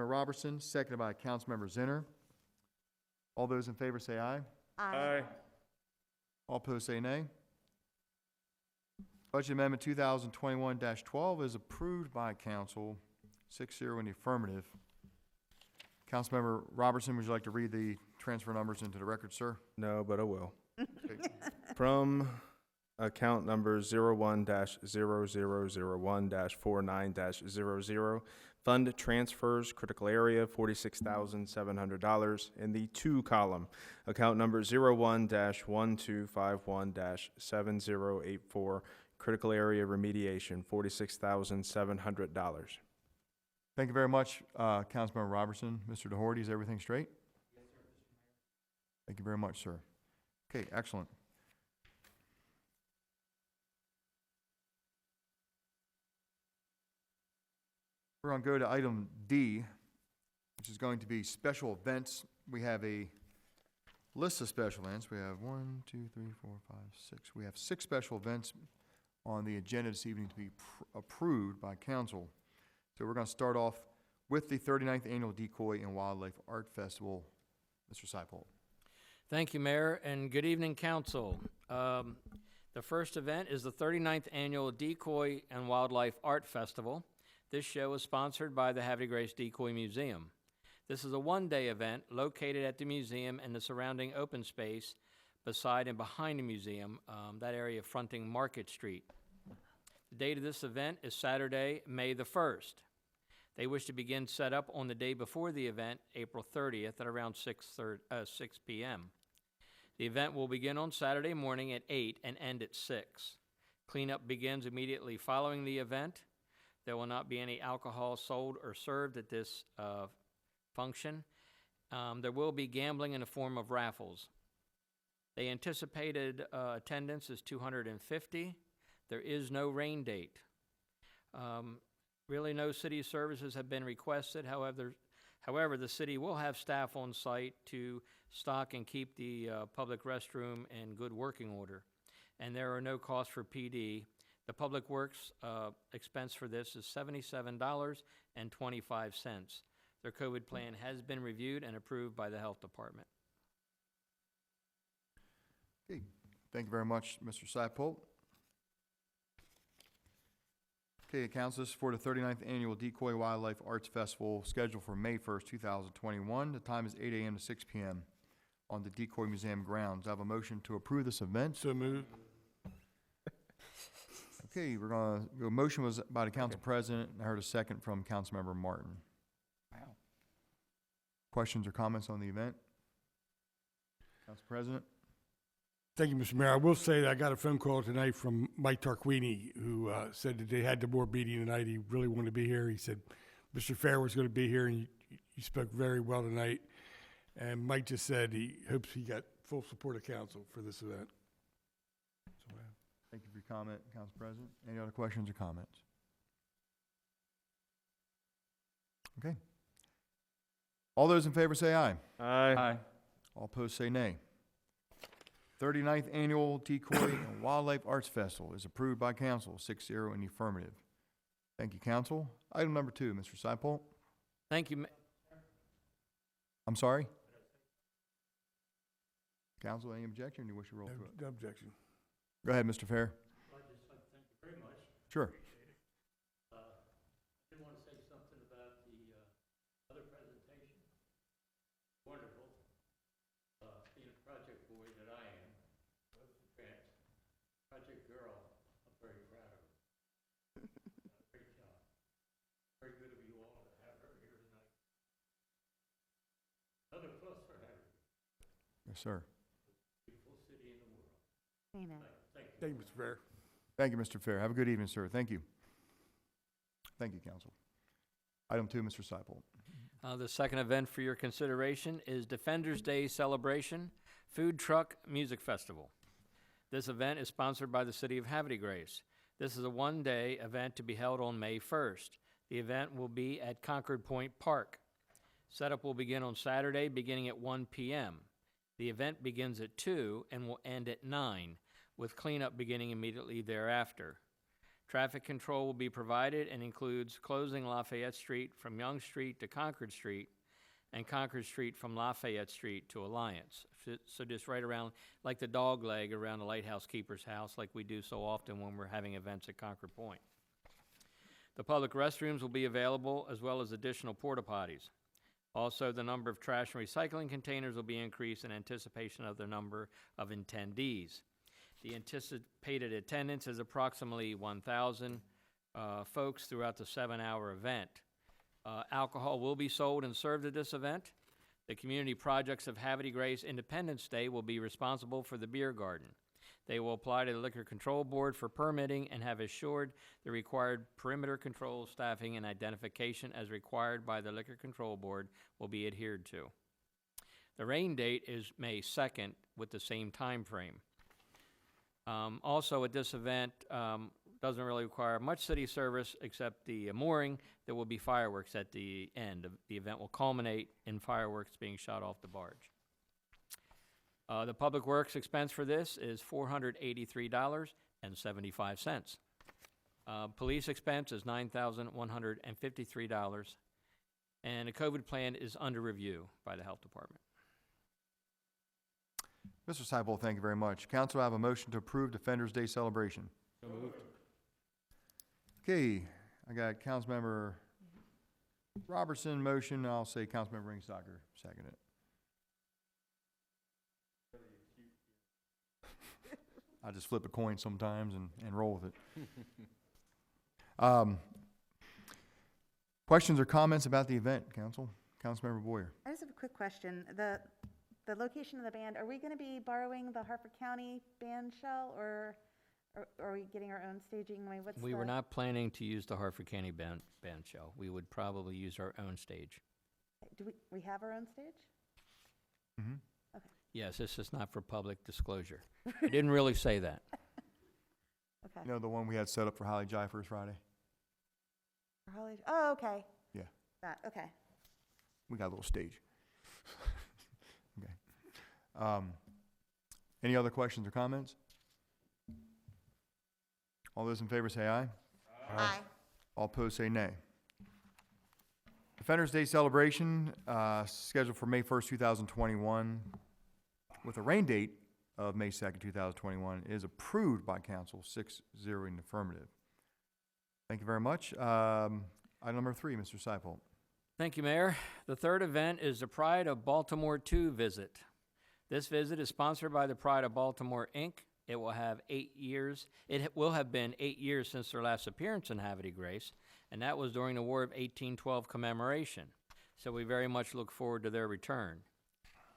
Robertson, seconded by Councilmember Zinner. All those in favor say aye. Aye. All opposed say nay. Budget Amendment 2021-12 is approved by council, 6-0 in the affirmative. Councilmember Robertson, would you like to read the transfer numbers into the record, sir? No, but I will. Okay. From account number 01-0001-49-00, fund transfers, critical area, $46,700 in the 2 column. Account number 01-1251-7084, critical area remediation, $46,700. Thank you very much, Councilmember Robertson. Mr. DeHorty, is everything straight? Yes, sir. Thank you very much, sir. Okay, excellent. We're going to go to item D, which is going to be special events. We have a list of special events. We have 1, 2, 3, 4, 5, 6. We have 6 special events on the agenda this evening to be approved by council. So we're going to start off with the 39th Annual Decoy and Wildlife Art Festival. Mr. Seipold. Thank you, Mayor, and good evening, Council. The first event is the 39th Annual Decoy and Wildlife Art Festival. This show is sponsored by the Havre Grace Decoy Museum. This is a one-day event located at the museum and the surrounding open space beside and behind the museum, that area fronting Market Street. The date of this event is Saturday, May the 1st. They wish to begin setup on the day before the event, April 30th, at around 6 p.m. The event will begin on Saturday morning at 8 and end at 6. Cleanup begins immediately following the event. There will not be any alcohol sold or served at this function. There will be gambling in the form of raffles. The anticipated attendance is 250. There is no rain date. Really, no city services have been requested. However, the city will have staff on site to stock and keep the public restroom in good working order. And there are no costs for PD. The Public Works expense for this is $77.25. Their COVID plan has been reviewed and approved by the Health Department. Okay, thank you very much, Mr. Seipold. Okay, Council, this is for the 39th Annual Decoy Wildlife Arts Festival scheduled for May 1st, 2021. The time is 8 a.m. to 6 p.m. on the Decoy Museum grounds. I have a motion to approve this event. So moved. Okay, we're going to, the motion was by the Council President, and I heard a second from Councilmember Martin. Wow. Questions or comments on the event? Council President? Thank you, Mr. Mayor. I will say that I got a phone call tonight from Mike Tarquini, who said that they had the board meeting tonight. He really wanted to be here. He said Mr. Fair was going to be here, and you spoke very well tonight. And Mike just said he hopes he got full support of council for this event. So, Thank you for your comment, Council President. Any other questions or comments? Okay. All those in favor say aye. Aye. All opposed say nay. 39th Annual Decoy and Wildlife Arts Festival is approved by council, 6-0 in the affirmative. Thank you, council. Item number 2, Mr. Seipold. Thank you. I'm sorry? Council, any objection, or do you wish to roll through it? no objection. Go ahead, Mr. Fair. I'd just like to thank you very much. Sure. I did want to say something about the other presentation. Wonderful. Being a project boy that I am, project girl, I'm very proud of her. Great job. Very good of you all to have her here tonight. Another plus for Havre. Yes, sir. Beautiful city in the world. Amen. Thank you. Thank you, Mr. Fair. Thank you, Mr. Fair. Have a good evening, sir. Thank you. Thank you, council. Item 2, Mr. Seipold. The second event for your consideration is Defenders Day Celebration Food Truck Music Festival. This event is sponsored by the City of Havre Grace. This is a one-day event to be held on May 1st. The event will be at Concord Point Park. Setup will begin on Saturday beginning at 1 p.m. The event begins at 2 and will end at 9, with cleanup beginning immediately thereafter. Traffic control will be provided and includes closing Lafayette Street from Young Street to Concord Street and Concord Street from Lafayette Street to Alliance. So just right around, like the dog leg around the lighthouse keeper's house, like we do so often when we're having events at Concord Point. The public restrooms will be available as well as additional porta potties. Also, the number of trash and recycling containers will be increased in anticipation of the number of attendees. The anticipated attendance is approximately 1,000 folks throughout the 7-hour event. Alcohol will be sold and served at this event. The community projects of Havre Grace Independence Day will be responsible for the beer garden. They will apply to the Liquor Control Board for permitting and have assured the required perimeter control, staffing, and identification as required by the Liquor Control Board will be adhered to. The rain date is May 2nd with the same time frame. Also at this event, doesn't really require much city service except the mooring. There will be fireworks at the end. The event will culminate in fireworks being shot off the barge. The public works expense for this is $483.75. Police expense is $9,153, and a COVID plan is under review by the Health Department. Mr. Seipel, thank you very much. Council, I have a motion to approve Defenders Day celebration. So moved. Okay, I got Councilmember Robertson motion, I'll say Councilmember Ringstocker second it. I just flip a coin sometimes and roll with it. Questions or comments about the event, Council? Councilmember Boyer. I just have a quick question. The location of the band, are we going to be borrowing the Harford County band shell, or are we getting our own staging? I mean, what's We were not planning to use the Harford County band shell. We would probably use our own stage. Do we have our own stage? Mm-hmm. Okay. Yes, this is not for public disclosure. I didn't really say that. Okay. You know, the one we had set up for Holly Jai First Friday? Oh, okay. Yeah. That, okay. We got a little stage. Okay. Any other questions or comments? All those in favor say aye. Aye. All opposed say nay. Defenders Day celebration, scheduled for May 1st, 2021, with a rain date of May 2nd, 2021, is approved by council, 6-0 in affirmative. Thank you very much. Item number 3, Mr. Seipel. Thank you, Mayor. The third event is the Pride of Baltimore 2 visit. This visit is sponsored by the Pride of Baltimore, Inc. It will have 8 years. It will have been 8 years since their last appearance in Havre Grace, and that was during the War of 1812 commemoration. So we very much look forward to their return.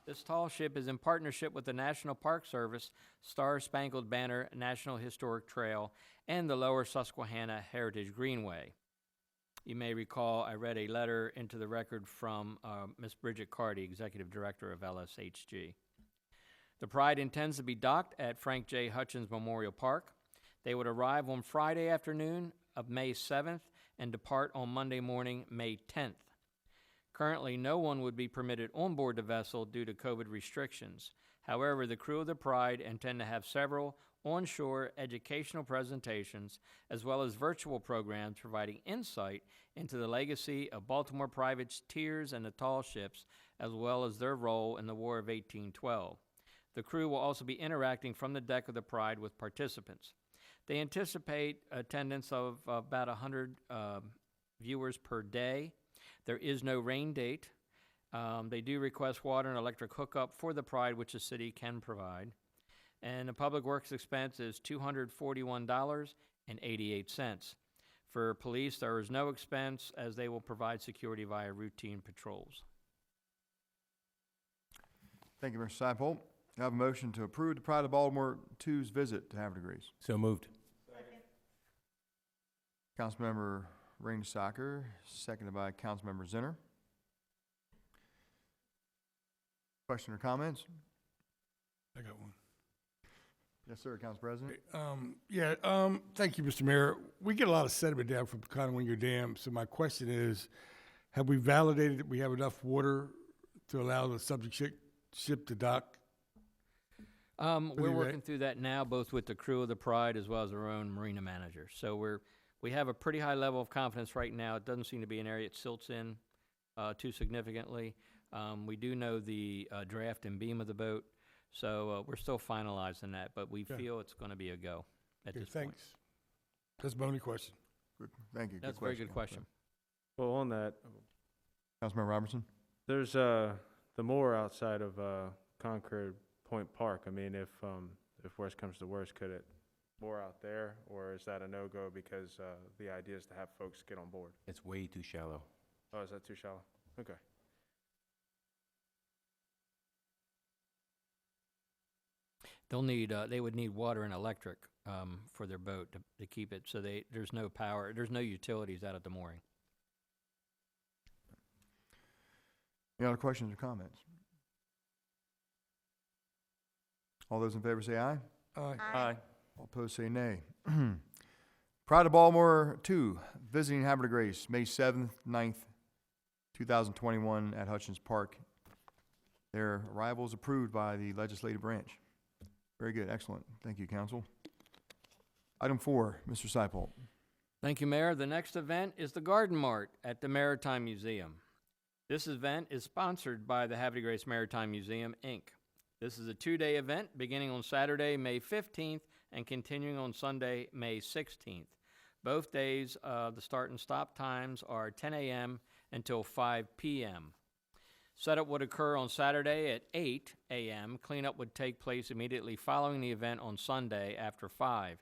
This tall ship is in partnership with the National Park Service, Star Spangled Banner National Historic Trail, and the Lower Susquehanna Heritage Greenway. You may recall I read a letter into the record from Ms. Bridget Carty, Executive Director of LSHG. The Pride intends to be docked at Frank J. Hutchins Memorial Park. They would arrive on Friday afternoon of May 7th and depart on Monday morning, May 10th. Currently, no one would be permitted on board the vessel due to COVID restrictions. However, the crew of the Pride intend to have several onshore educational presentations as well as virtual programs providing insight into the legacy of Baltimore privateers and the tall ships, as well as their role in the War of 1812. The crew will also be interacting from the deck of the Pride with participants. They anticipate attendance of about 100 viewers per day. There is no rain date. They do request water and electric hookup for the Pride, which the city can provide. And the public works expense is $241.88. For police, there is no expense as they will provide security via routine patrols. Thank you, Mr. Seipel. I have a motion to approve the Pride of Baltimore 2's visit to Havre Grace. So moved. Councilmember Ringstocker, seconded by Councilmember Zinner. Question or comments? I got one. Yes, sir, Council President. Thank you, Mr. Mayor. We get a lot of sediment down from Conowingo Dam, so my question is, have we validated that we have enough water to allow the subject ship to dock? We're the working through that now, both with the crew of the Pride as well as our own marina manager. So we have a pretty high level of confidence right now. It doesn't seem to be an area it silts in too significantly. We do know the draft and beam of the boat, so we're still finalizing that, but we Okay. feel it's going to be a go at Okay, this point. thanks. That's my only question. Good. Thank you. That's a very good question. Well, on that, Councilmember Robertson? there's the moor outside of Concord Point Park. I mean, if worse comes to worse, could it moor out there, or is that a no-go because the idea is to have folks get on board? It's way too shallow. Oh, is that too shallow? Okay. They would need water and electric for their boat to keep it, so there's no power, there's no utilities out at the mooring. Any other questions or comments? All those in favor say aye. Aye. All opposed say nay. Pride of Baltimore 2, visiting Havre de Grace, May 7th, 9th, 2021 at Hutchins Park. Their arrival is approved by the legislative branch. Very good, excellent. Thank you, council. Item 4, Mr. Seipel. Thank you, Mayor. The next event is the Garden Mart at the Maritime Museum. This event is sponsored by the Havre de Grace Maritime Museum, Inc. This is a 2-day event beginning on Saturday, May 15th, and continuing on Sunday, May 16th. Both days, the start and stop times are 10 a.m. until 5 p.m. Setup would occur on Saturday at 8 a.m. Cleanup would take place immediately following the event on Sunday after 5.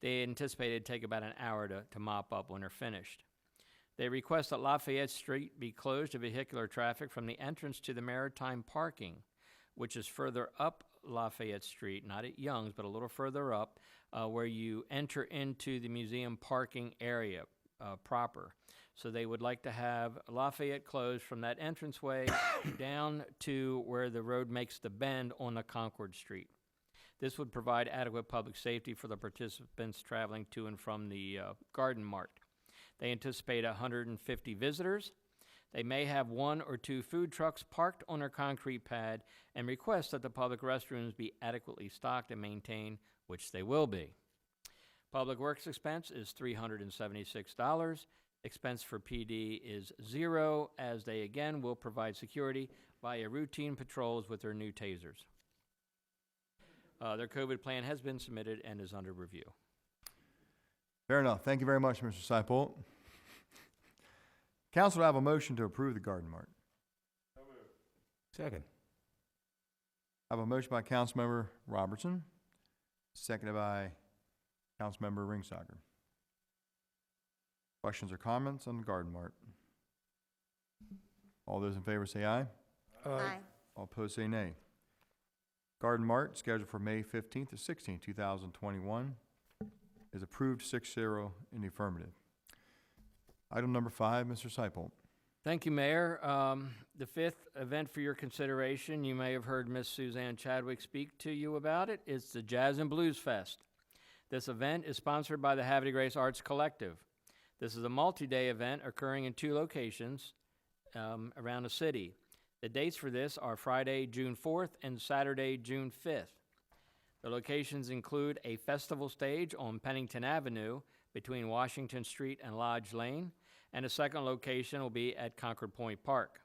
They anticipate it'd take about an hour to mop up when they're finished. They request that Lafayette Street be closed to vehicular traffic from the entrance to the maritime parking, which is further up Lafayette Street, not at Young's, but a little further up, where you enter into the museum parking area proper. So they would like to have Lafayette closed from that entranceway down to where the road makes the bend on the Concord Street. This would provide adequate public safety for the participants traveling to and from the Garden Mart. They anticipate 150 visitors. They may have 1 or 2 food trucks parked on their concrete pad and request that the public restrooms be adequately stocked and maintained, which they will be. Public Works expense is $376. Expense for PD is 0, as they again will provide security via routine patrols with their new tasers. Their COVID plan has been submitted and is under review. Fair enough. Thank you very much, Mr. Seipel. Council, will have a motion to approve the Garden Mart. Second. I have a motion by Councilmember Robertson, seconded by Councilmember Ringsager. Questions or comments on the Garden Mart? All those in favor say aye. Aye. All opposed say nay. Garden Mart, scheduled for May 15th to 16th, 2021, is approved 6-0 in the affirmative. Item number 5, Mr. Seipel. Thank you, Mayor. The 5th event for your consideration, you may have heard Miss Suzanne Chadwick speak to you about it. It's the Jazz and Blues Fest. This event is sponsored by the Havre de Grace Arts Collective. This is a multi-day event occurring in 2 locations around the city. The dates for this are Friday, June 4th and Saturday, June 5th. The locations include a festival stage on Pennington Avenue between Washington Street and Lodge Lane, and a second location will be at Concord Point Park.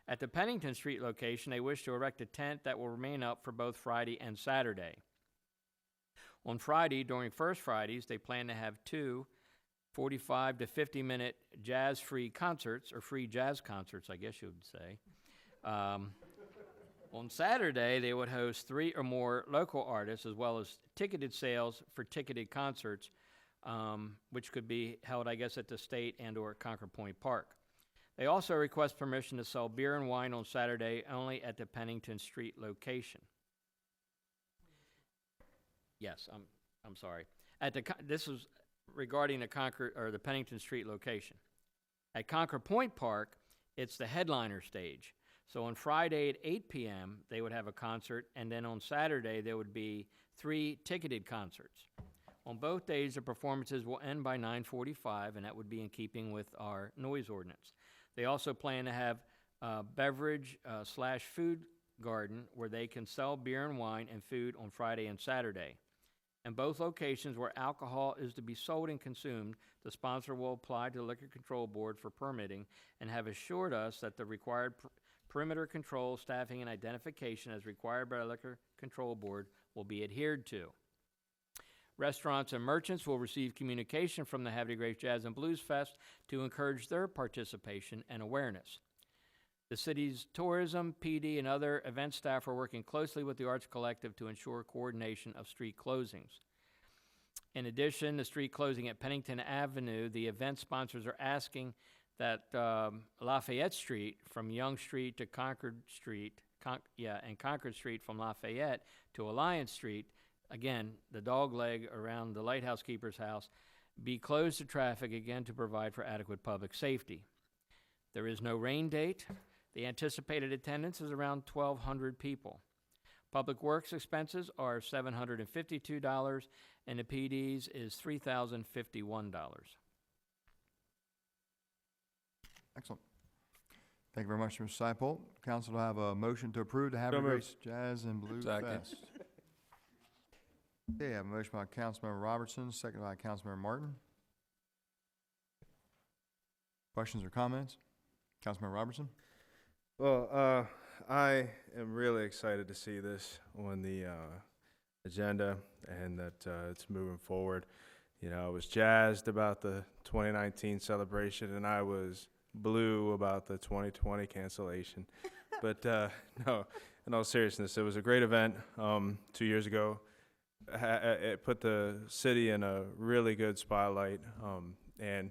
At the Pennington Street location, they wish to erect a tent that will remain up for both Friday and Saturday. On Friday, during First Fridays, they plan to have 2 45 to 50-minute jazz-free concerts, or free jazz concerts, I guess you would say. On Saturday, they would host 3 or more local artists, as well as ticketed sales for ticketed concerts, which could be held, I guess, at the State and or Concord Point Park. They also request permission to sell beer and wine on Saturday only at the Pennington Street location. Yes, I'm sorry. This was regarding the Concord or the Pennington Street location. At Concord Point Park, it's the headliner stage. So on Friday at 8 p.m., they would have a concert, and then on Saturday, there would be 3 ticketed concerts. On both days, the performances will end by 9:45, and that would be in keeping with our noise ordinance. They also plan to have beverage / food Garden, where they can sell beer and wine and food on Friday and Saturday. In both locations where alcohol is to be sold and consumed, the sponsor will apply to the Liquor Control Board for permitting and have assured us that the required perimeter control, staffing, and identification as required by the Liquor Control Board will be adhered to. Restaurants and merchants will receive communication from the Havre de Grace Jazz and Blues Fest to encourage their participation and awareness. The city's tourism, PD, and other event staff are working closely with the Arts Collective to ensure coordination of street closings. In addition, the street closing at Pennington Avenue, the event sponsors are asking that Lafayette Street from Young Street to Concord Street, and Concord Street from Lafayette to Alliance Street, again, the dog leg around the lighthouse keeper's house, be closed to traffic again to provide for adequate public safety. There is no rain date. The anticipated attendance is around 1,200 people. Public Works expenses are $752, and the PD's is $3,051. Excellent. Thank you very much, Mr. Seipel. Council to have a motion to approve the Havre de moved. Grace Jazz and Blues Fest. Okay, I have a motion by Councilmember Robertson, second by Councilmember Martin. Questions or comments? Councilmember Robertson? Well, I am really excited to see this on the agenda and that it's moving forward. You know, I was jazzed about the 2019 celebration, and I was blue about the 2020 cancellation. But no, in all seriousness, it was a great event 2 years ago. It put the city in a really good spotlight, and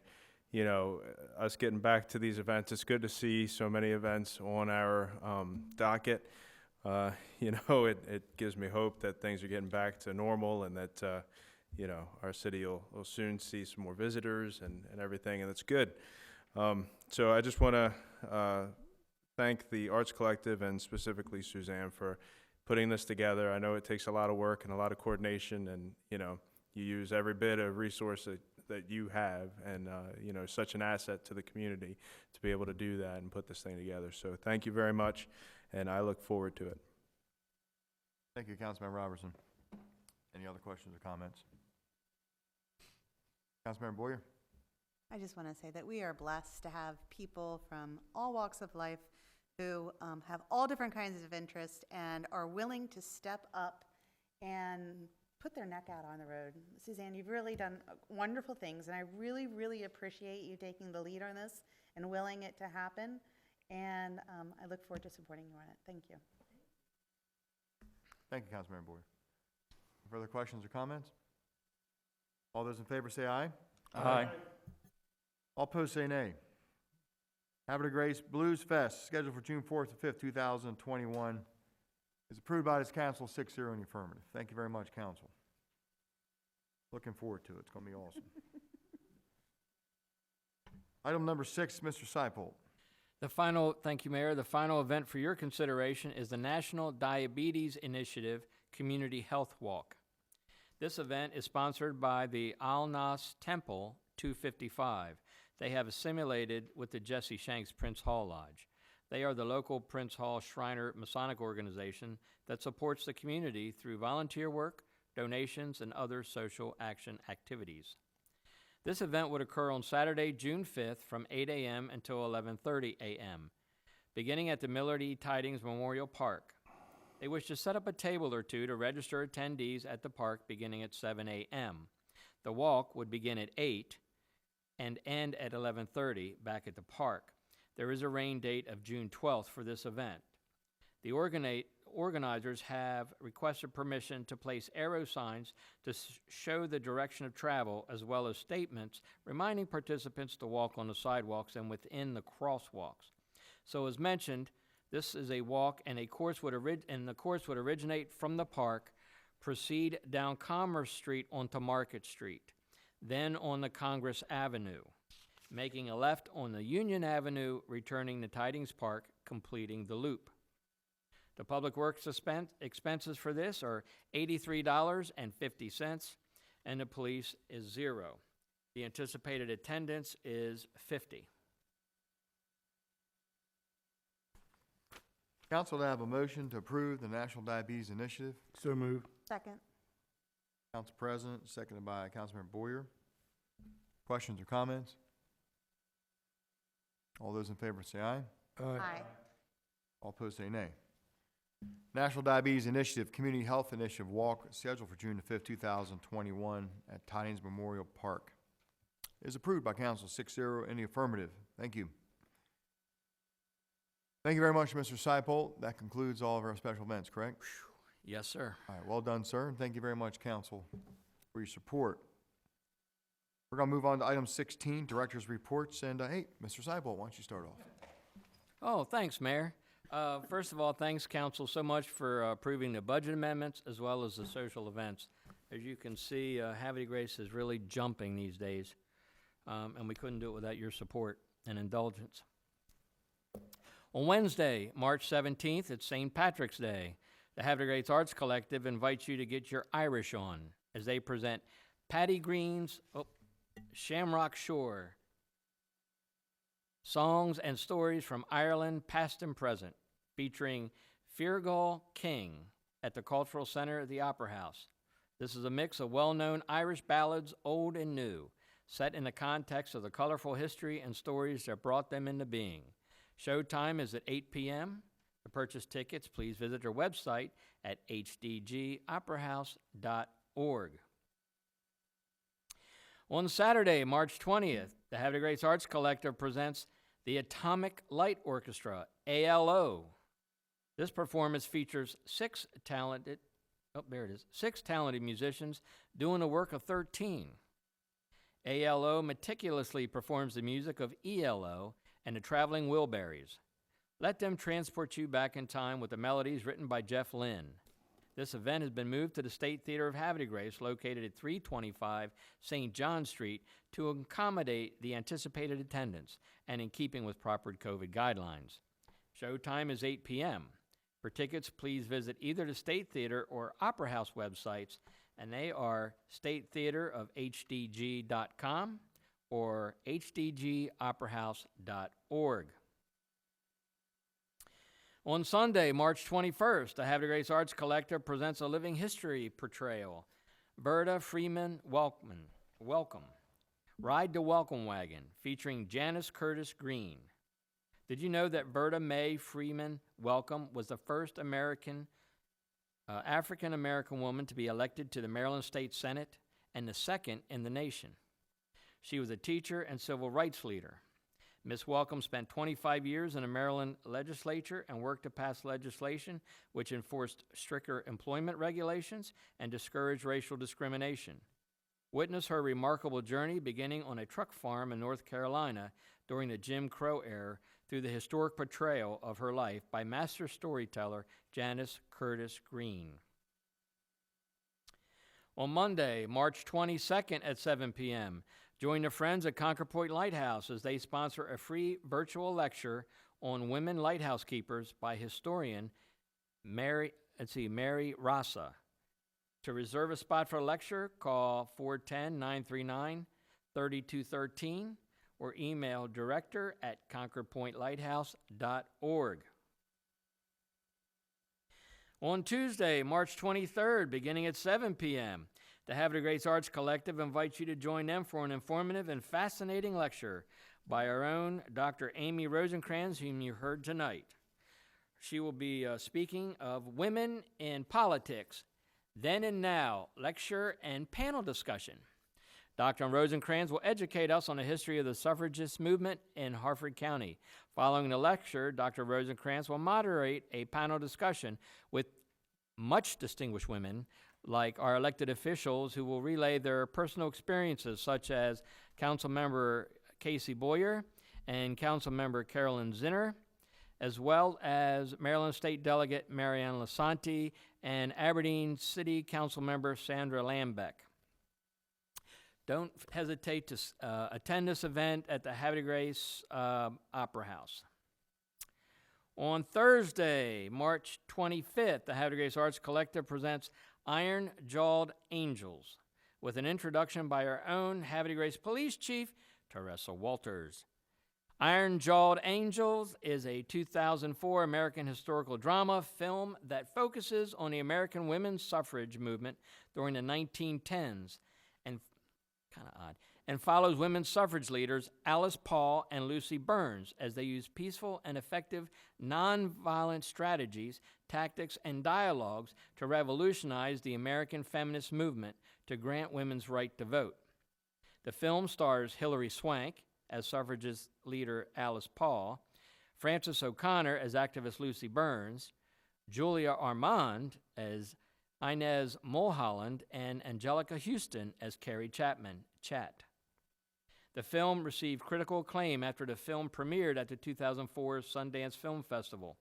you know, us getting back to these events, it's good to see so many events on our docket. You know, it gives me hope that things are getting back to normal and that, you know, our city will soon see some more visitors and everything, and that's good. So I just want to thank the Arts Collective and specifically Suzanne for putting this together. I know it takes a lot of work and a lot of coordination, and, you know, you use every bit of resource that you have, and you know, such an asset to the community to be able to do that and put this thing together. So thank you very much, and I look forward to it. Thank you, Councilmember Robertson. Any other questions or comments? Councilmember Boyer? I just want to say that we are blessed to have people from all walks of life who have all different kinds of interests and are willing to step up and put their neck out on the road. Suzanne, you've really done wonderful things, and I really, really appreciate you taking the lead on this and willing it to happen, and I look forward to supporting you on it. Thank you. Thank you, Councilmember Boyer. Further questions or comments? All those in favor say aye. Aye. All opposed say nay. Havre de Grace Blues Fest, scheduled for June 4th to 5th, 2021, is approved by this council 6-0 in the affirmative. Thank you very much, council. Looking forward to it. It's going to be awesome. Item number 6, Mr. Seipel. Thank you, Mayor. The final event for your consideration is the National Diabetes Initiative Community Health Walk. This event is sponsored by the Al Nas Temple 255. They have assimilated with the Jesse Shanks Prince Hall Lodge. They are the local Prince Hall Shriner Masonic organization that supports the community through volunteer work, donations, and other social action activities. This event would occur on Saturday, June 5th from 8 a.m. until 11:30 a.m., beginning at the Millard E. Tidings Memorial Park. They wish to set up a table or two to register attendees at the park beginning at 7 a.m. The walk would begin at 8 and end at 11:30 back at the park. There is a rain date of June 12th for this event. The organizers have requested permission to place arrow signs to show the direction of travel, as well as statements reminding participants to walk on the sidewalks and within the crosswalks. So as mentioned, this is a walk, and the course would originate from the park, proceed down Commerce Street onto Market Street, then on the Congress Avenue, making a left on the Union Avenue, returning to Tidings Park, completing the loop. The Public Works expenses for this are $83.50, and the police is 0. The anticipated attendance is 50. Council, to have a motion to approve the National Diabetes Initiative. So moved. Second. Council President, seconded by Councilmember Boyer. Questions or comments? All those in favor say aye. Aye. All opposed say nay. National Diabetes Initiative Community Health Initiative Walk scheduled for June the 5th, 2021 at Tidings Memorial Park is approved by council 6-0 in the affirmative. Thank you. Thank you very much, Mr. Seipel. That concludes all of our special events, correct? Yes, sir. All right, well done, sir, and thank you very much, council, for your support. We're going to move on to item 16, director's reports, and hey, Mr. Seipel, why don't you start off? Oh, thanks, Mayor. First of all, thanks, council, so much for approving the budget amendments as well as the social events. As you can see, Havre Grace is really jumping these days, and we couldn't do it without your support and indulgence. On Wednesday, March 17th, it's St. Patrick's Day. The Havre Grace Arts Collective invites you to get your Irish on as they present Paddy Green's Shamrock Shore, songs and stories from Ireland, past and present, featuring Feargal King at the Cultural Center of the Opera House. This is a mix of well-known Irish ballads, old and new, set in the context of the colorful history and stories that brought them into being. Showtime is at 8 p.m. To purchase tickets, please visit their website at hdgoperahouse.org. On Saturday, March 20th, the Havre Grace Arts Collective presents the Atomic Light Orchestra, ALO. This performance features six talented musicians doing the work of 13. ALO meticulously performs the music of ELO and the Traveling Wilburys. Let them transport you back in time with the melodies written by Jeff Lynne. This event has been moved to the State Theater of Havre Grace, located at 325 St. John Street, to accommodate the anticipated attendance and in keeping with proper COVID guidelines. Showtime is 8 p.m. For tickets, please visit either the State Theater or Opera House websites, and they are statetheaterofhdg.com or hdgoperahouse.org. On Sunday, March 21st, the Havre Grace Arts Collective presents a living history portrayal, Berta Freeman Welcome, Ride the Welcome Wagon, featuring Janice Curtis Green. Did you know that Berta Mae Freeman Welcome was the first African-American woman to be elected to the Maryland State Senate and the second in the nation? She was a teacher and civil rights leader. Ms. Welcome spent 25 years in the Maryland legislature and worked to pass legislation which enforced stricter employment regulations and discouraged racial discrimination. Witness her remarkable journey beginning on a truck farm in North Carolina during the Jim Crow era through the historic portrayal of her life by master storyteller Janice Curtis Green. On Monday, March 22nd at 7 p.m., join the friends at Concord Point Lighthouse as they sponsor a free virtual lecture on women lighthouse keepers by historian Mary Rassa. To reserve a spot for a lecture, call 410-939-3213 or email director@concordpointlighthouse.org. On Tuesday, March 23rd, beginning at 7 p.m., the Havre Grace Arts Collective invites you to join them for an informative and fascinating lecture by our own Dr. Amy Rosencrans, whom you heard tonight. She will be speaking of women in politics, then and now, lecture and panel discussion. Dr. Rosencrans will educate us on the history of the suffragist movement in Harford County. Following the lecture, Dr. Rosencrans will moderate a panel discussion with much distinguished women like our elected officials who will relay their personal experiences, such as Councilmember Casey Boyer and Councilmember Carolyn Zinner, as well as Maryland State Delegate Marianne Lasanti and Aberdeen City Councilmember Sandra Lambeck. Don't hesitate to attend this event at the Havre Grace Opera House. On Thursday, March 25th, the Havre Grace Arts Collective presents Iron-Jawed Angels with an introduction by our own Havre Grace Police Chief, Teresa Walters. Iron Jawed Angels is a 2004 American historical drama film that focuses on the American women's suffrage movement during the 1910s and kind of odd, and follows women's suffrage leaders Alice Paul and Lucy Burns as they use peaceful and effective nonviolent strategies, tactics, and dialogues to revolutionize the American feminist movement to grant women's right to vote. The film stars Hilary Swank as suffragist leader Alice Paul, Frances O'Connor as activist Lucy Burns, Julia Armand as Inez Mulholland, and Angelica Houston as Carrie Chapman, Chat. The film received critical acclaim after the film premiered at the 2004 Sundance Film Festival.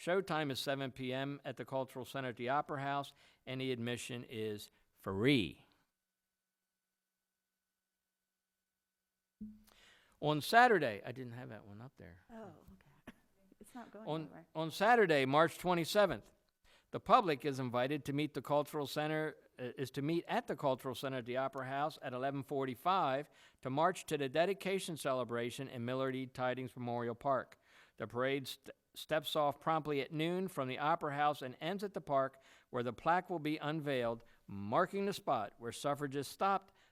Showtime is 7 p.m. at the Cultural Center at the Opera House, and the admission is free. On Saturday, I didn't have that one up there. Oh, okay. It's not going anywhere. On Saturday, March 27th, the public is invited to meet at the Cultural Center at the Opera House at 11:45 to march to the dedication celebration in Millard E. Tidings Memorial Park. The parade steps off promptly at noon from the Opera House and ends at the park, where the plaque will be unveiled, marking the spot where suffragists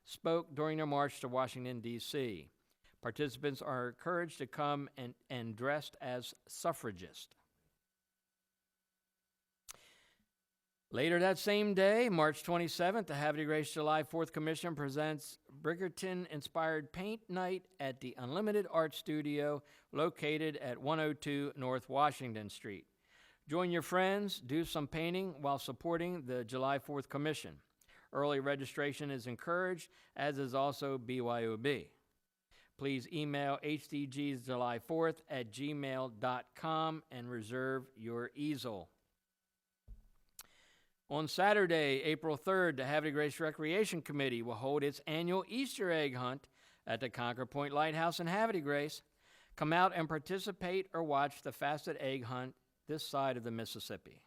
spoke during their march to Washington, D.C. Participants are encouraged to come and dressed as suffragists. Later that same day, March 27th, the Havre de Grace July 4th Commission presents Bridgerton-inspired paint night at the Unlimited Art Studio located at 102 North Washington Street. Join your friends, do some painting while supporting the July 4th Commission. Early registration is encouraged, as is also BYOB. Please email hdgsjuly4th@gmail.com and reserve your easel. On Saturday, April 3rd, the Havre de Grace Recreation Committee will hold its annual Easter egg hunt at the Concord Point Lighthouse in Havre de Grace. Come out and participate or watch the fastest egg hunt this side of the Mississippi.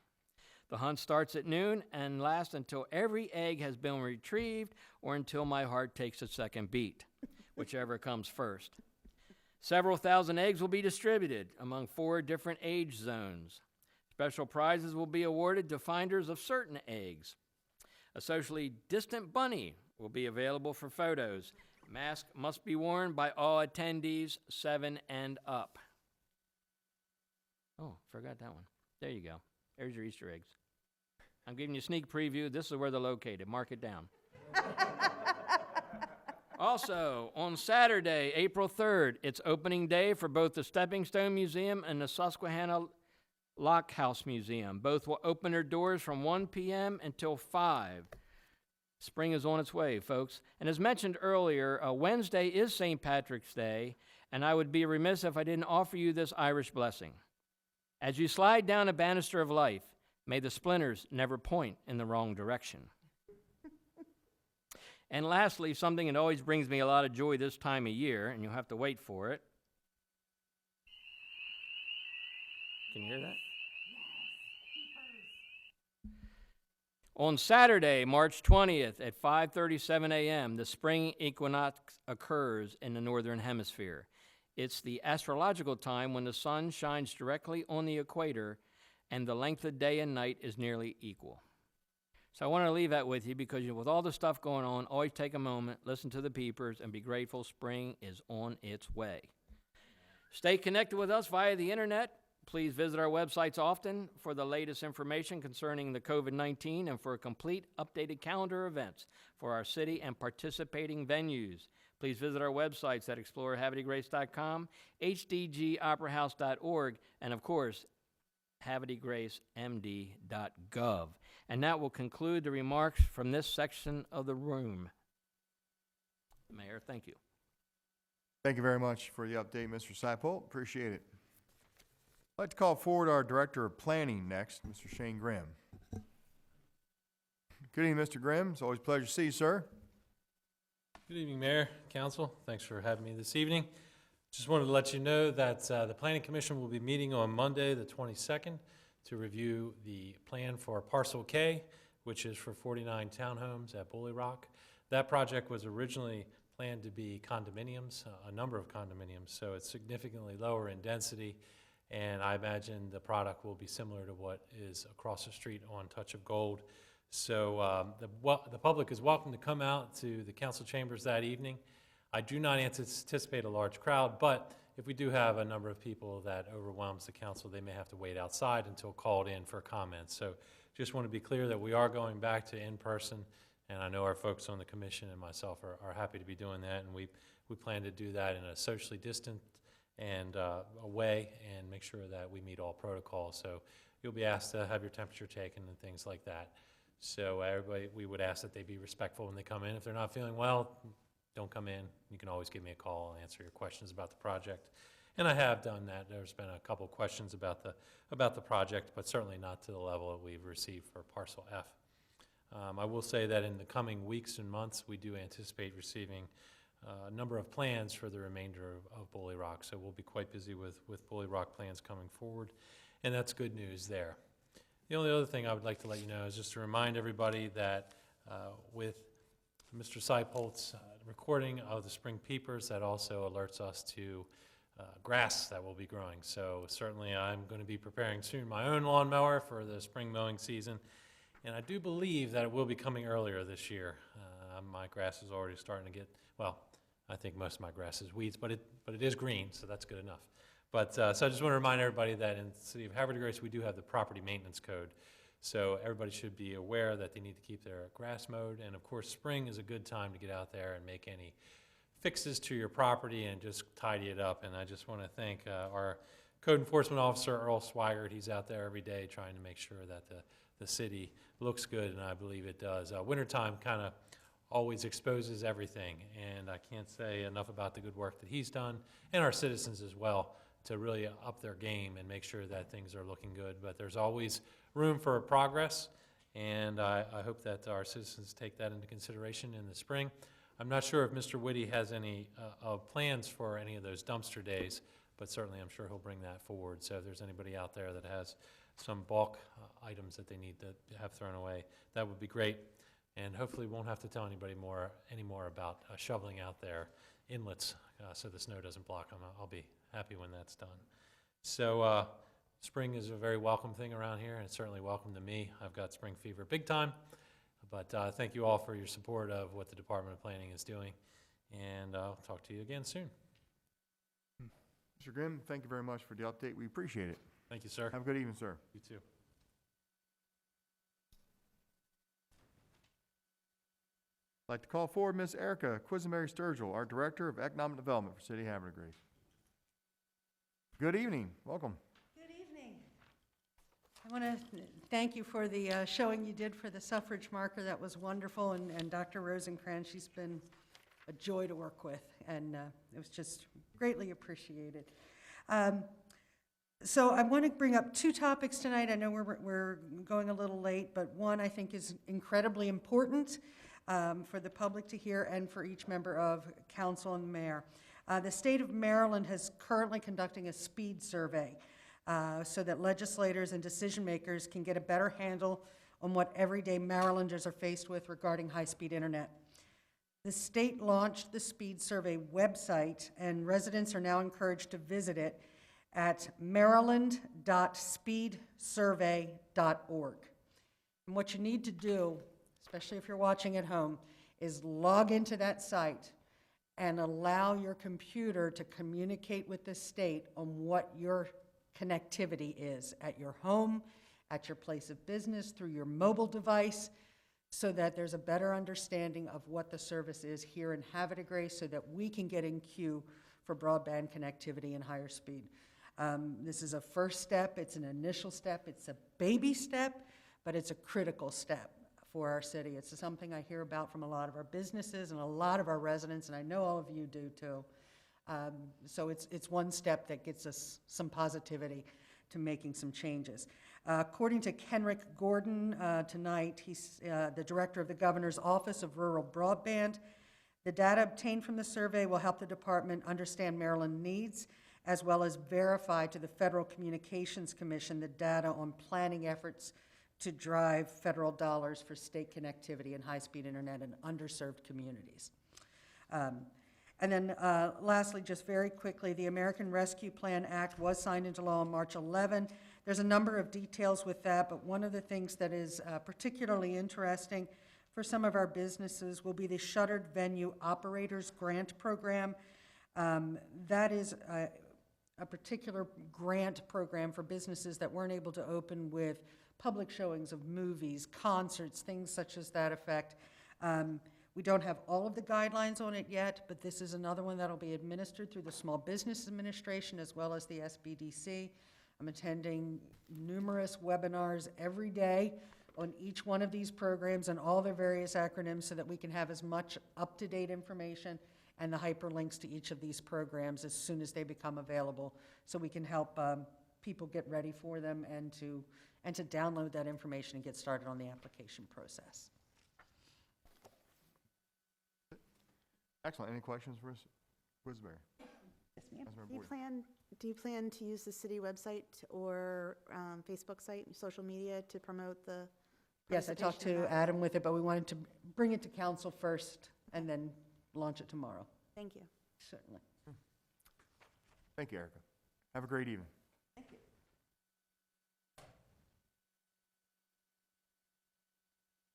The hunt starts at noon and lasts until every egg has been retrieved or until my heart takes a second beat, whichever comes first. Several thousand eggs will be distributed among 4 different age zones. Special prizes will be awarded to finders of certain eggs. A socially distant bunny will be available for photos. Mask must be worn by all attendees 7 and up. Oh, forgot that one. There you go. There's your Easter eggs. I'm giving you a sneak preview. This is where they're located. Mark it down. Also, on Saturday, April 3rd, it's opening day for both the Stepping Stone Museum and the Susquehanna Lock House Museum. Both will open their doors from 1 p.m. until 5. Spring is on its way, folks. And as mentioned earlier, Wednesday is St. Patrick's Day, and I would be remiss if I didn't offer you this Irish blessing. As you slide down a banister of life, may the splinters never point in the wrong direction. And lastly, something that always brings me a lot of joy this time of year, and you'll have to wait for it. Can you hear that? On Saturday, March 20th at 5:37 a.m., the spring equinox occurs in the northern hemisphere. It's the astrological time when the sun shines directly on the equator and the length of day and night is nearly equal. So I want to leave that with you because with all the stuff going on, always take a moment, listen to the peepers, and be grateful spring is on its way. Stay connected with us via the internet. Please visit our websites often for the latest information concerning the COVID-19 and for a complete updated calendar events for our city and participating venues. Please visit our websites at explorehavredegrace.com, hdgoperahouse.org, and of course, havredegracemd.gov. And that will conclude the remarks from this section of the room. Mayor, thank you. Thank you very much for the update, Mr. Seipold. Appreciate it. I'd like to call forward our Director of Planning next, Mr. Shane Grimm. Good evening, Mr. Grimm. It's always a pleasure to see you, sir. Good evening, Mayor, Council. Thanks for having me this evening. Just wanted to let you know that the Planning Commission will be meeting on Monday, the 22nd, to review the plan for Parcel K, which is for 49 townhomes at Bully Rock. That project was originally planned to be condominiums, a number of condominiums, so it's significantly lower in density, and I imagine the product will be similar to what is across the street on Touch of Gold. So the public is welcome to come out to the council chambers that evening. I do not anticipate a large crowd, but if we do have a number of people that overwhelms the council, they may have to wait outside until called in for comments. So just want to be clear that we are going back to in-person, and I know our folks on the commission and myself are happy to be doing that, and we plan to do that in a socially distant and a way and make sure that we meet all protocols. So you'll be asked to have your temperature taken and things like that. So everybody, we would ask that they be respectful when they come in. If they're not feeling well, don't come in. You can always give me a call and answer your questions about the project. And I have done that. There's been a couple questions about the project, but certainly not to the level that we've received for Parcel F. I will say that in the coming weeks and months, we do anticipate receiving a number of plans for the remainder of Bully Rock. So we'll be quite busy with Bully Rock plans coming forward, and that's good news there. The only other thing I would like to let you know is just to remind everybody that with Mr. Seipolt's recording of the spring peepers, that also alerts us to grass that will be growing. So certainly I'm going to be preparing soon my own lawnmower for the spring mowing season, and I do believe that it will be coming earlier this year. My grass is already starting to get, well, I think most of my grass is weeds, but it is green, so that's good enough. But so I just want to remind everybody that in the city of Havre de Grace, we do have the property maintenance code. So everybody should be aware that they need to keep their grass mowed. And of course, spring is a good time to get out there and make any fixes to your property and just tidy it up. And I just want to thank our code enforcement officer, Earl Swigert. He's out there every day trying to make sure that the city looks good, and I believe it does. Wintertime kind of always exposes everything, and I can't say enough about the good work that he's done, and our citizens as well, to really up their game and make sure that things are looking good. But there's always room for progress, and I hope that our citizens take that into consideration in the spring. I'm not sure if Mr. Whitty has any plans for any of those dumpster days, but certainly I'm sure he'll bring that forward. So if there's anybody out there that has some bulk items that they need to have thrown away, that would be great. And hopefully won't have to tell anybody anymore about shoveling out their inlets so the snow doesn't block them. I'll be happy when that's done. So spring is a very welcome thing around here, and it's certainly welcome to me. I've got spring fever big time, but thank you all for your support of what the Department of Planning is doing, and I'll talk to you again soon. Mr. Grimm, thank you very much for the update. We appreciate it. Thank you, sir. Have a good evening, sir. You too. I'd like to call forward Ms. Erica Quisenberry-Sturgill, our Director of Economic Development for City of Havre de Grace. Good evening. Welcome. Good evening. I want to thank you for the showing you did for the suffrage marker. That was wonderful. And Dr. Rosencrantz, she's been a joy to work with, and it was just greatly appreciated. So I want to bring up two topics tonight. I know we're going a little late, but one I think is incredibly important for the public to hear and for each member of council and mayor. The state of Maryland is currently conducting a speed survey so that legislators and decision makers can get a better handle on what everyday Marylanders are faced with regarding high-speed internet. The state launched the speed survey website, and residents are now encouraged to visit it at maryland.speedsurvey.org. And what you need to do, especially if you're watching at home, is log into that site and allow your computer to communicate with the state on what your connectivity is at your home, at your place of business, through your mobile device, so that there's a better understanding of what the service is here in Havre de Grace, so that we can get in queue for broadband connectivity and higher speed. This is a first step, it's an initial step, it's a baby step, but it's a critical step for our city. It's something I hear about from a lot of our businesses and a lot of our residents, and I know all of you do too. So it's one step that gets us some positivity to making some changes. According to Kenrick Gordon tonight, he's the director of the Governor's Office of Rural Broadband. The data obtained from the survey will help the department understand Maryland needs, as well as verify to the Federal Communications Commission the data on planning efforts to drive federal dollars for state connectivity and high-speed internet in underserved communities. And then lastly, just very quickly, the American Rescue Plan Act was signed into law on March 11. There's a number of details with that, but one of the things that is particularly interesting for some of our businesses will be the Shuttered Venue Operators Grant Program. That is a particular grant program for businesses that weren't able to open with public showings of movies, concerts, things such as that effect. We don't have all of the guidelines on it yet, but this is another one that'll be administered through the Small Business Administration as well as the SBDC. I'm attending numerous webinars every day on each one of these programs and all their various acronyms so that we can have as much up-to-date information and the hyperlinks to each of these programs as soon as they become available, so we can help people get ready for them and to download that information and get started on the application process. Excellent. Any questions for us? Wisberry? Yes, ma'am. Councilmember Do you Boyd. plan to use the city website or Facebook site, social media to promote the Yes, I talked presentation? to Adam with it, but we wanted to bring it to council first and then launch it tomorrow. Thank you. Certainly. Thank you, Erica. Have a great evening. Thank you.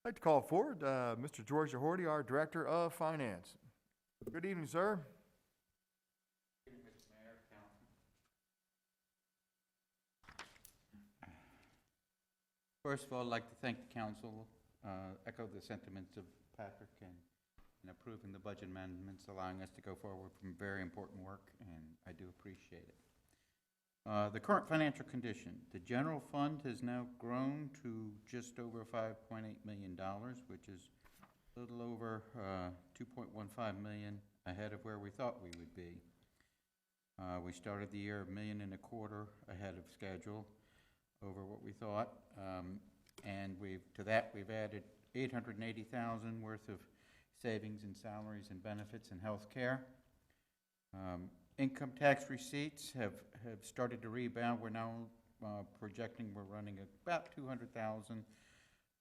I'd like to call forward Mr. George Ahorty, our Director of Finance. Good evening, sir. First of all, I'd like to thank the council, echo the sentiments of Patrick in approving the budget amendments, allowing us to go forward from very important work, and I do appreciate it. The current financial condition, the general fund has now grown to just over $5.8 million, which is a little over $2.15 million ahead of where we thought we would be. We started the year $1.25 million ahead of schedule, over what we thought, and to that we've added $880,000 worth of savings in salaries and benefits and health care. Income tax receipts have started to rebound. We're now projecting we're running about $200,000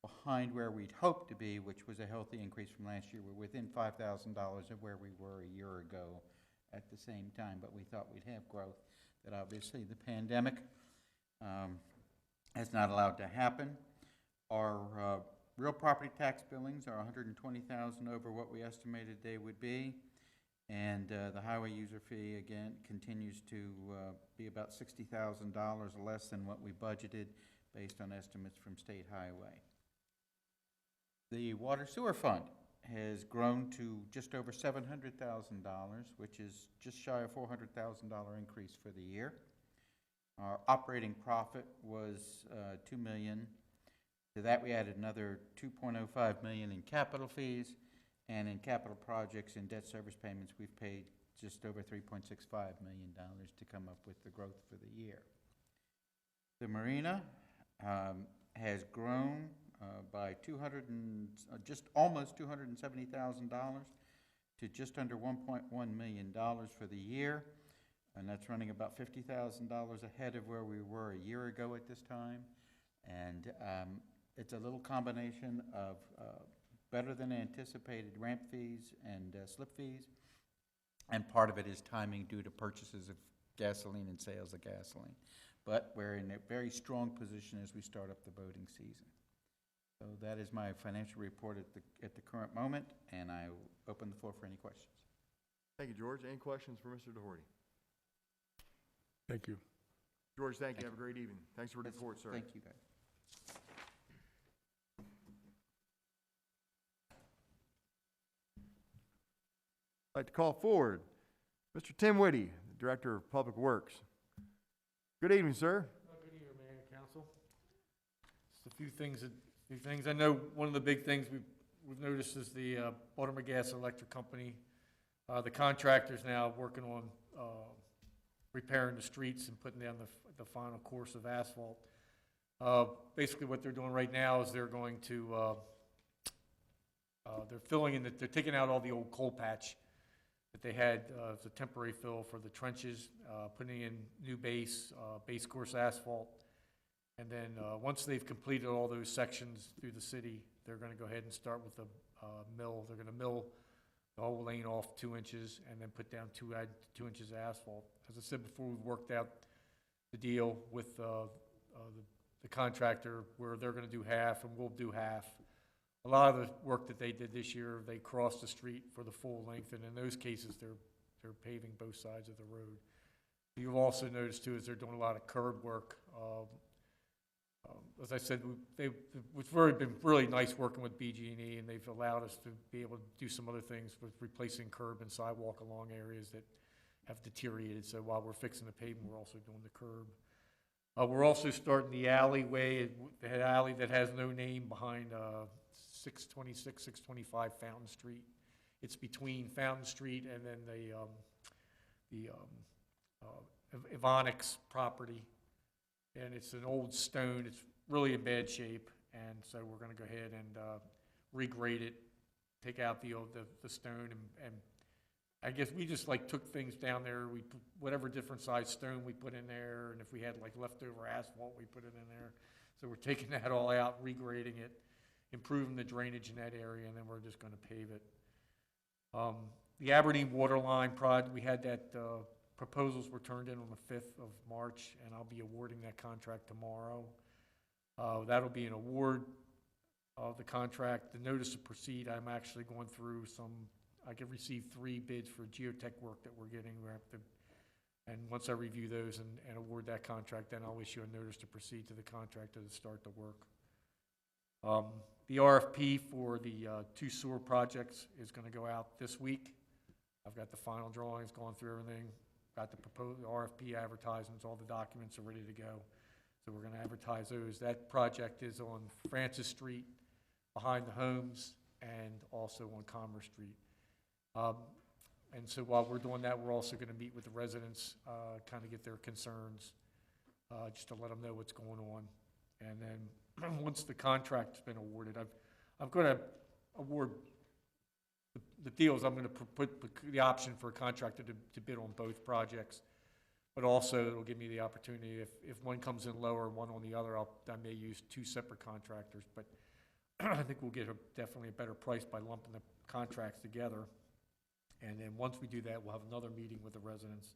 behind where we'd hoped to be, which was a healthy increase from last year. We're within $5,000 of where we were a year ago at the same time, but we thought we'd have growth that obviously the pandemic has not allowed to happen. Our real property tax billings are $120,000 over what we estimated they would be. And the highway user fee, again, continues to be about $60,000 less than what we budgeted based on estimates from State Highway. The water sewer fund has grown to just over $700,000, which is just shy of $400,000 increase for the year. Our operating profit was $2 million. To that, we added another $2.05 million in capital fees. And in capital projects and debt service payments, we've paid just over $3.65 million to come up with the growth for the year. The marina has grown by just almost $270,000 to just under $1.1 million for the year, and that's running about $50,000 ahead of where we were a year ago at this time. And it's a little combination of better than anticipated ramp fees and slip fees, and part of it is timing due to purchases of gasoline and sales of gasoline. But we're in a very strong position as we start up the boating season. So that is my financial report at the current moment, and I open the floor for any questions. Thank you, George. Any questions for Mr. Doherty? Thank you. George, thank you. Have a great evening. Thanks for the report, sir. Thank you, guys. I'd like to call forward Mr. Tim Whitty, the Director of Public Works. Good evening, sir. Good evening, Mayor and Council. Just a few things. I know one of the big things we've noticed is the Baltimore Gas and Electric Company. The contractor's now working on repairing the streets and putting down the final course of asphalt. Basically, what they're doing right now is they're going to they're taking out all the old coal patch that they had as a temporary fill for the trenches, putting in new base course asphalt. And then once they've completed all those sections through the city, they're going to go ahead and start with the mill. They're going to mill the whole lane off 2 inches and then put down 2 inches of asphalt. As I said before, we've worked out the deal with the contractor where they're gonna do half and we'll do half. A lot of the work that they did this year, they crossed the street for the full length, and in those cases, they're paving both sides of the road. You've also noticed too, is they're doing a lot of curb work. As I said, it's been really nice working with BG&E, and they've allowed us to be able to do some other things with replacing curb and sidewalk along areas that have deteriorated. So while we're fixing the pavement, we're also doing the curb. We're also starting the alleyway, the alley that has no name behind 626, 625 Fountain Street. It's between Fountain Street and then the Evonics property. And it's an old stone, it's really in bad shape, and so we're gonna go ahead and regrade it, take out the stone, and I guess we just like took things down there, we put whatever different size stone we put in there, and if we had like leftover asphalt, we put it in there. So we're taking that all out, regrading it, improving the drainage in that area, and then we're just gonna pave it. The Aberdeen Waterline project, we had that, proposals were turned in on the 5th of March, and I'll be awarding that contract tomorrow. That'll be an award of the contract. The notice to proceed, I'm actually going through I can receive 3 bids for geotech work that we're getting. And once I review those and award that contract, then I'll issue a notice to proceed to the contractor to start the work. The RFP for the 2 sewer projects is gonna go out this week. I've got the final drawings, going through everything. Got the proposed RFP advertisements, all the documents are ready to go. So we're gonna advertise those. That project is on Francis Street, behind the homes, and also on Commerce Street. And so while we're doing that, we're also gonna meet with the residents, kind of get their concerns, just to let them know what's going on. And then, once the contract's been awarded, I'm gonna award the deals. I'm gonna put the option for a contractor to bid on both projects. But also, it'll give me the opportunity, if one comes in lower and one on the other, I may use 2 separate contractors. But I think we'll get definitely a better price by lumping the contracts together. And then once we do that, we'll have another meeting with the residents,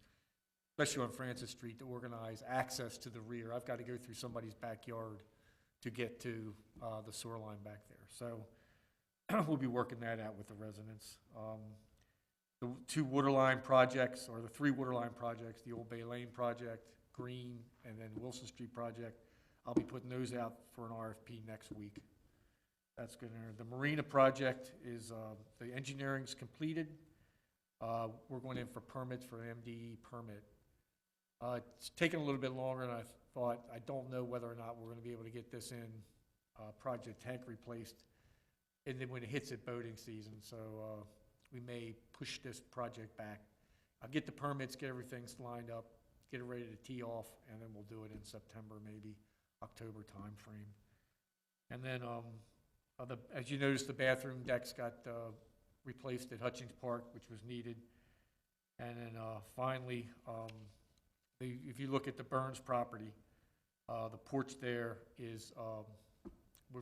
especially on Francis Street, to organize access to the rear. I've got to go through somebody's backyard to get to the sewer line back there. So we'll be working that out with the residents. The 2 waterline projects, or the 3 waterline projects, the Old Bay Lane project, Green, and then Wilson Street project, I'll be putting those out for an RFP next week. That's good. The Marina project is, the engineering's completed. We're going in for permits for an MDE permit. It's taken a little bit longer than I thought. I don't know whether or not we're gonna be able to get this in, project tank replaced, and then when it hits at boating season, so, we may push this project back. I'll get the permits, get everything lined up, get it ready to tee off, and then we'll do it in September, maybe October timeframe. And then, as you noticed, the bathroom decks got replaced at Hutchings Park, which was needed. And then finally, if you look at the Burns property, the porch there is,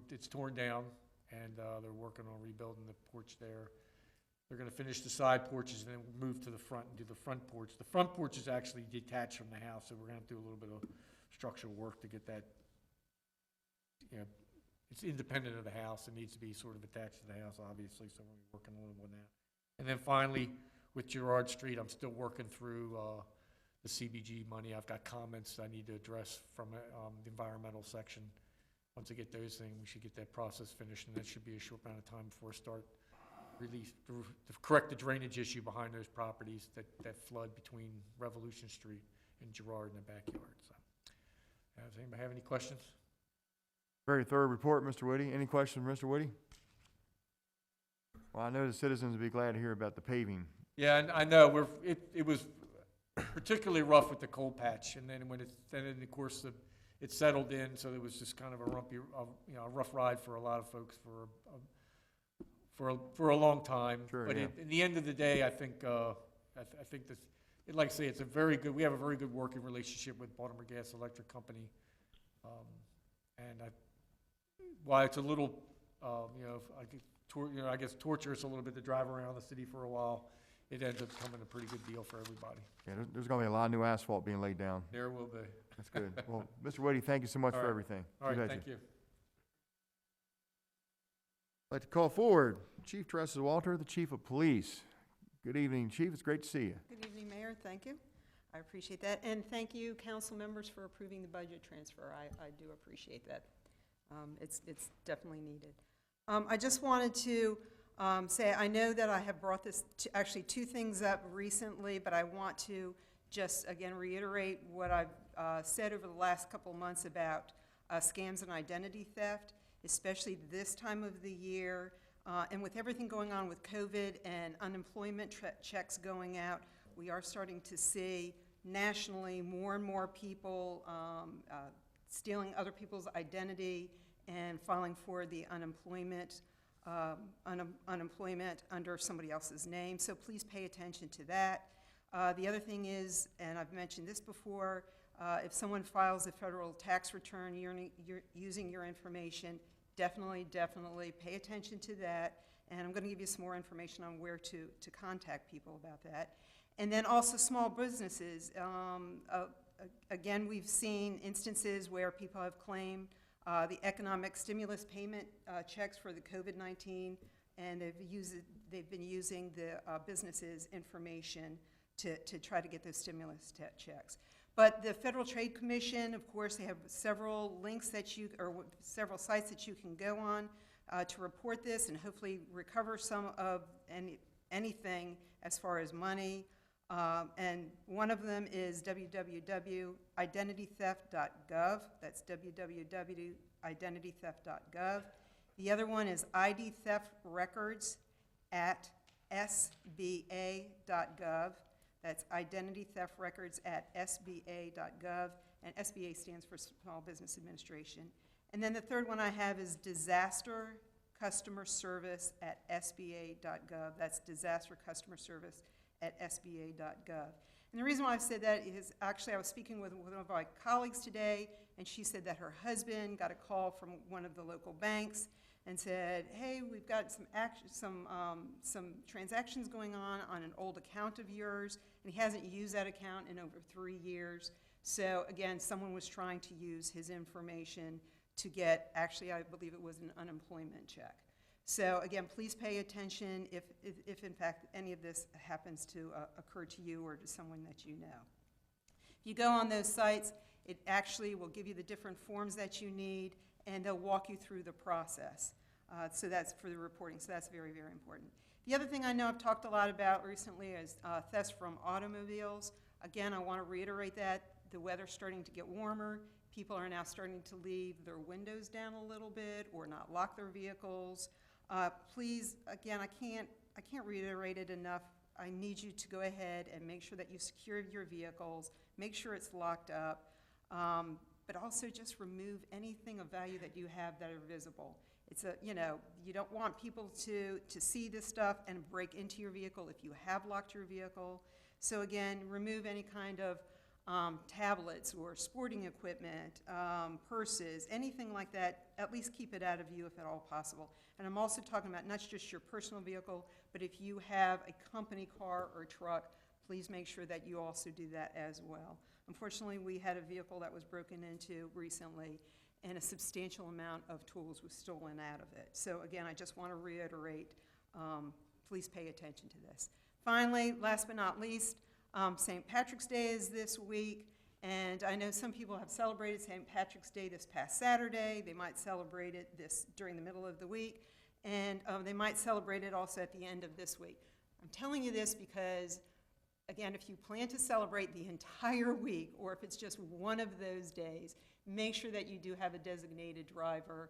it's torn down, and they're working on rebuilding the porch there. They're gonna finish the side porches and then move to the front and do the front porch. The front porch is actually detached from the house, so we're gonna have to do a little bit of structural work to get that, you know, it's independent of the house. It needs to be sort of attached to the house, obviously, so we're working a little on that. And then finally, with Girard Street, I'm still working through the CBG money. I've got comments I need to address from the environmental section. Once I get those things, we should get that process finished, and that should be a short amount of time before I start release to correct the drainage issue behind those properties that flood between Revolution Street and Girard in the backyard. So, does anybody have any questions? Very thorough report, Mr. Woody. Any questions, Mr. Woody? Well, I know the citizens will be glad to hear about the paving. Yeah, and I know it was particularly rough with the cold patch, and then of course it settled in, so it was just kind of a rumpy, a rough ride for a lot of folks for a long time. Sure, But yeah. in the end of the day, I think I think that, like I say, we have a very good working relationship with Baltimore Gas Electric Company, and while it's a little, I guess torturous a little bit to drive around the city for a while, it ends up becoming a pretty good deal for everybody. Yeah, there's gonna be a lot of new asphalt being laid down. There will be. That's good. Well, Mr. Wadey, thank you so much All for right. everything. All right, betcha. thank you. I'd like to call forward Chief Teresa Walter, the Chief of Police. Good evening, Chief. It's great to see you. Good evening, Mayor. Thank you. I appreciate that. And thank you, council members, for approving the budget transfer. I do appreciate that. It's definitely needed. I just wanted to say, I know that I have brought this, actually two things up recently, but I want to just, again, reiterate what I've said over the last couple of months about scams and identity theft, especially this time of the year. And with everything going on with COVID and unemployment checks going out, we are starting to see nationally more and more people stealing other people's identity and filing for the unemployment under somebody else's name. So please pay attention to that. The other thing is, and I've mentioned this before, if someone files a federal tax return using your information, definitely pay attention to that. And I'm going to give you some more information on where to contact people about that. And then also small businesses. Again, we've seen instances where people have claimed the economic stimulus payment checks for the COVID-19, and they've been using the businesses' information to try to get those stimulus checks. But the Federal Trade Commission, of course, they have several links or several sites that you can go on to report this and hopefully recover some of anything as far as money. And one of them is www.identitytheft.gov. That's www.identitytheft.gov. The other one is ID Theft Records at SBA.gov. That's Identity Theft Records at SBA.gov. And SBA stands for Small Business Administration. And then the third one I have is Disaster Customer Service at SBA.gov. That's Disaster Customer Service at SBA.gov. And the reason why I've said that is actually I was speaking with one of my colleagues today, and she said that her husband got a call from one of the local banks and said, hey, we've got some transactions going on an old account of yours, and he hasn't used that account in over 3 years. So again, someone was trying to use his information to get, actually I believe it was an unemployment check. So again, please pay attention if in fact any of this happens to occur to you or to someone that you know. If you go on those sites, it actually will give you the different forms that you need, and they'll walk you through the process. So that's for the reporting, so that's very, very important. The other thing I know I've talked a lot about recently is thefts from automobiles. Again, I want to reiterate that the weather's starting to get warmer. People are now starting to leave their windows down a little bit or not lock their vehicles. Please, again, I can't reiterate it enough. I need you to go ahead and make sure that you secure your vehicles, make sure it's locked up, but also just remove anything of value that you have that are visible. It's you don't want people to see this stuff and break into your vehicle if you have locked your vehicle. So again, remove any kind of tablets or sporting equipment, purses, anything like that. At least keep it out of view if at all possible. And I'm also talking about not just your personal vehicle, but if you have a company car or truck, please make sure that you also do that as well. Unfortunately, we had a vehicle that was broken into recently, and a substantial amount of tools was stolen out of it. So again, I just want to reiterate, please pay attention to this. Finally, last but not least, St. Patrick's Day is this week, and I know some people have celebrated St. Patrick's Day this past Saturday. They might celebrate it during the middle of the week, and they might celebrate it also at the end of this week. I'm telling you this because, again, if you plan to celebrate the entire week, or if it's just one of those days, make sure that you do have a designated driver,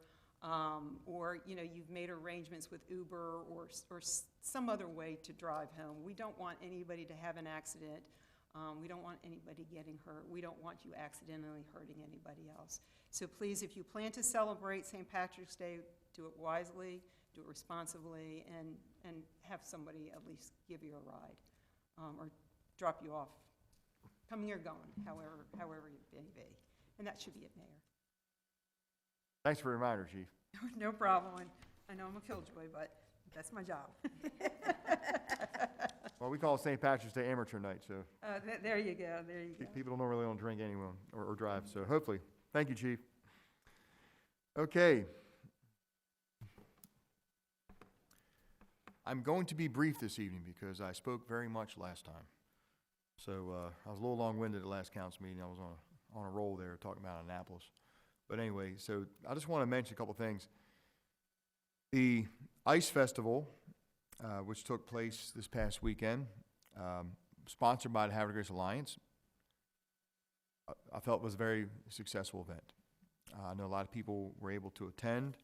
or you've made arrangements with Uber or some other way to drive home. We don't want anybody to have an accident. We don't want anybody getting hurt. We don't want you accidentally hurting anybody else. So please, if you plan to celebrate St. Patrick's Day, do it wisely, do it responsibly, and have somebody at least give you a ride or drop you off, coming or going, however it may be. And that should be it, Mayor. Thanks for the reminder, Chief. No problem. I know I'm a killjoy, but That's my job. Well, we call it St. Patrick's Day Amateur Night, so There you go, there you go. people don't really drink anyone or drive, so hopefully. Thank you, Chief. Okay. I'm going to be brief this evening because I spoke very much last time. So I was a little long-winded at the last council meeting. I was on a roll there talking about Annapolis. But anyway, so I just want to mention a couple things. The Ice Festival, which took place this past weekend, sponsored by the Havre Grace Alliance, I felt was a very successful event. I know a lot of people were able to attend.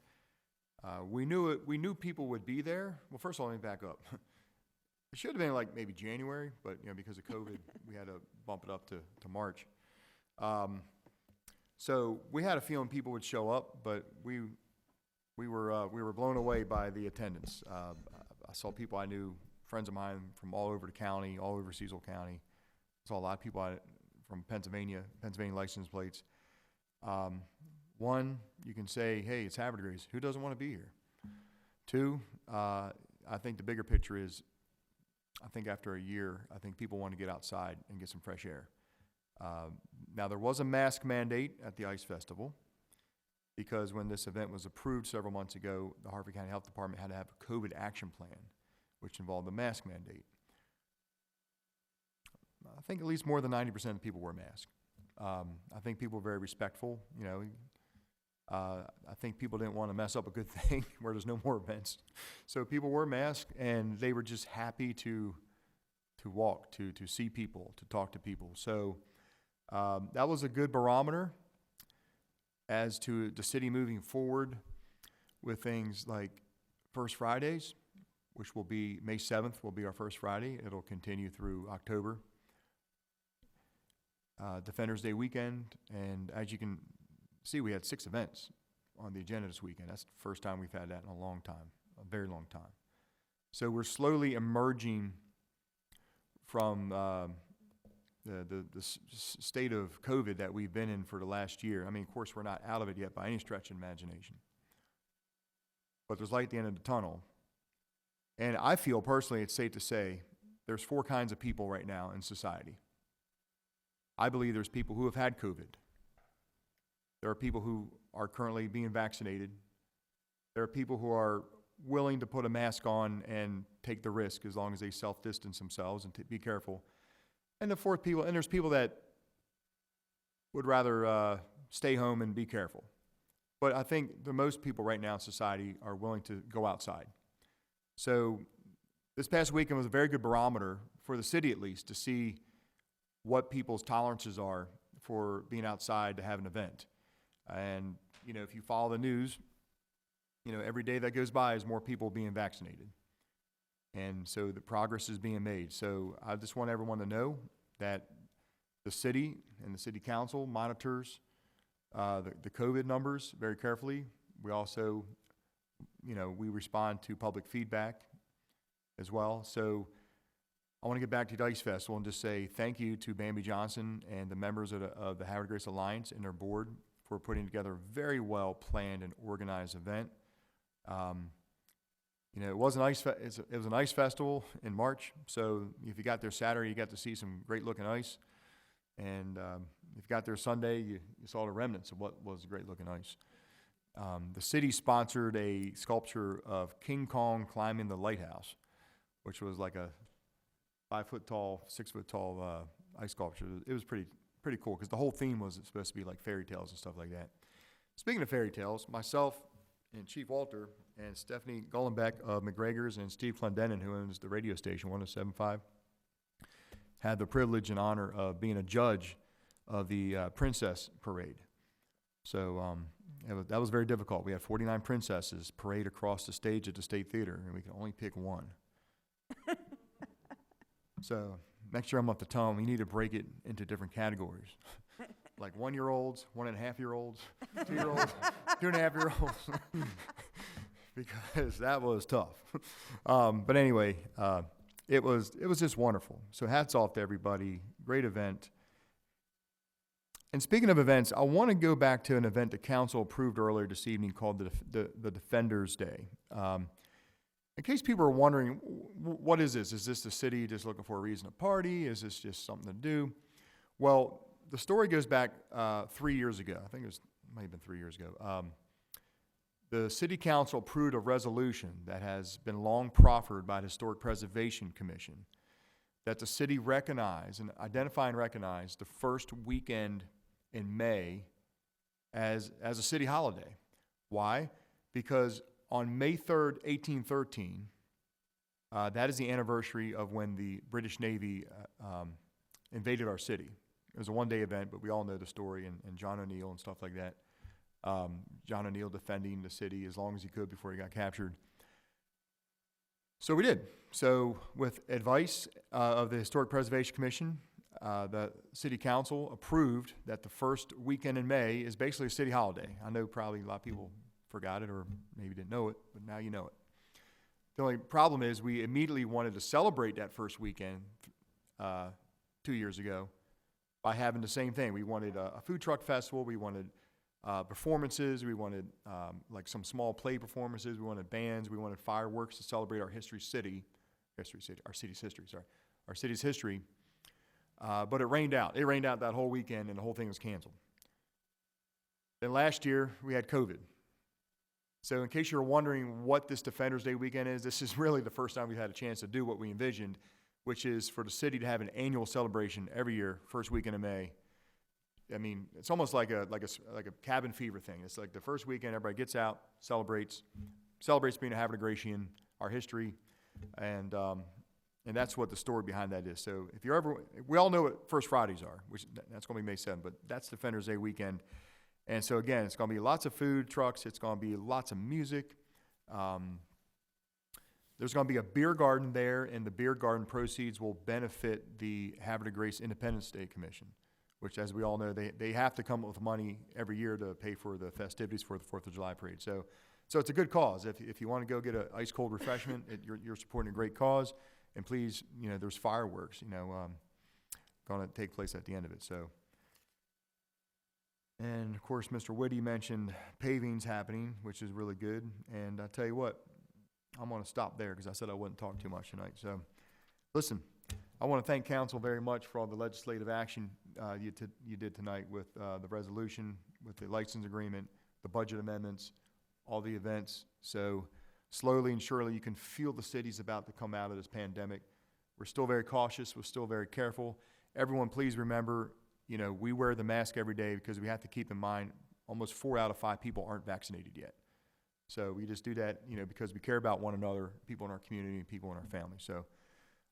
We knew people would be there. Well, first of all, let me back up. It should have been like maybe January, but because of COVID, we had to bump it up to March. So we had a feeling people would show up, but we were blown away by the attendance. I saw people I knew, friends of mine from all over the county, all over Cecil County. I saw a lot of people from Pennsylvania license plates. One, you can say, hey, it's Havre Grace. Who doesn't want to be here? Two, I think the bigger picture is, I think after a year, I think people want to get outside and get some fresh air. Now, there was a mask mandate at the Ice Festival because when this event was approved several months ago, the Harford County Health Department had to have a COVID action plan, which involved the mask mandate. I think at least more than 90% of the people wear masks. I think people were very respectful, I think people didn't want to mess up a good thing where there's no more events. So people wore masks, and they were just happy to walk, to see people, to talk to people. So that was a good barometer as to the city moving forward with things like First Fridays, which will be May 7th will be our first Friday. It'll continue through October. Defenders Day weekend, and as you can see, we had 6 events on the agenda this weekend. That's the first time we've had that in a long time, a very long time. So we're slowly emerging from the state of COVID that we've been in for the last year. I mean, of course, we're not out of it yet by any stretch of imagination. But there's light at the end of the tunnel. And I feel personally, it's safe to say, there's 4 kinds of people right now in society. I believe there's people who have had COVID. There are people who are currently being vaccinated. There are people who are willing to put a mask on and take the risk as long as they self-distance themselves and be careful. And the 4th people, and there's people that would rather stay home and be careful. But I think the most people right now in society are willing to go outside. So this past weekend was a very good barometer for the city, at least, to see what people's tolerances are for being outside to have an event. And, if you follow the news, every day that goes by is more people being vaccinated. And so the progress is being made. So I just want everyone to know that the city and the city council monitors the COVID numbers very carefully. We also, we respond to public feedback as well. So I want to get back to the Ice Festival and just say thank you to Bambi Johnson and the members of the Havre Grace Alliance and their board for putting together a very well planned and organized event. It was an ice festival in March, so if you got there Saturday, you got to see some great looking ice, and if you got there Sunday, you saw the remnants of what was great looking ice. The city sponsored a sculpture of King Kong climbing the lighthouse, which was like a 5-foot tall, 6-foot tall ice sculpture. It was pretty cool because the whole theme was supposed to be like fairy tales and stuff like that. Speaking of fairy tales, myself and Chief Walter and Stephanie Gullenbeck of McGregor's and Steve Clendenin, who owns the radio station 107.5, had the privilege and honor of being a judge of the Princess Parade. So that was very difficult. We had 49 princesses parade across the stage at the State Theater, and we could only pick one. So next year I'm going to tell them we need to break it into different categories. Like 1-year-olds, 1.5-year-olds, 2-year-olds, 2.5-year-olds, because that was tough. But anyway, it was just wonderful. So hats off to everybody. Great event. And speaking of events, I want to go back to an event the council approved earlier this evening called the Defenders Day. And in case people are wondering, what is this? Is this the city just looking for a reason to party? Is this just something to do? Well, the story goes back 3 years ago. I think might have been 3 years ago. The city council approved a resolution that has been long proffered by the Historic Preservation Commission that the city recognize and identify and recognize the first weekend in May as a city holiday. Why? Because on May 3rd, 1813, that is the anniversary of when the British Navy invaded our city. It was a one-day event, but we all know the story, and John O'Neill and stuff like that. John O'Neill defending the city as long as he could before he got captured. So we did. So with advice of the Historic Preservation Commission, the City Council approved that the first weekend in May is basically a city holiday. I know probably a lot of people forgot it or maybe didn't know it, but now you know it. The only problem is we immediately wanted to celebrate that first weekend 2 years ago by having the same thing. We wanted a food truck festival. We wanted performances. We wanted like some small play performances. We wanted bands. We wanted fireworks to celebrate our our city's history. But it rained out. It rained out that whole weekend, and the whole thing was canceled. Then last year, we had COVID. So in case you're wondering what this Defenders Day weekend is, this is really the first time we've had a chance to do what we envisioned, which is for the city to have an annual celebration every year, first weekend of May. I mean, it's almost like a cabin fever thing. It's like the first weekend, everybody gets out, celebrates being a Havre Gratian, our history, and that's what the story behind that is. So if you're ever, we all know what First Fridays are, which that's going to be May 7th, but that's Defenders Day weekend. And so again, it's going to be lots of food trucks. It's going to be lots of music. There's going to be a beer garden there, and the beer garden proceeds will benefit the Havre de Grace Independence Day Commission, which, as we all know, they have to come up with money every year to pay for the festivities for the 4th of July parade. So it's a good cause. If you want to go get an ice cold refreshment, you're supporting a great cause. And please, there's fireworks, going to take place at the end of it. So, and of course, Mr. Whitty mentioned paving's happening, which is really good. And I tell you what, I'm going to stop there because I said I wouldn't talk too much tonight. So, listen, I want to thank council very much for all the legislative action you did tonight with the resolution, with the license agreement, the budget amendments, all the events. So slowly and surely you can feel the city's about to come out of this pandemic. We're still very cautious. We're still very careful. Everyone, please remember, we wear the mask every day because we have to keep in mind almost 4 out of 5 people aren't vaccinated yet. So we just do that, because we care about one another, people in our community, and people in our family. So,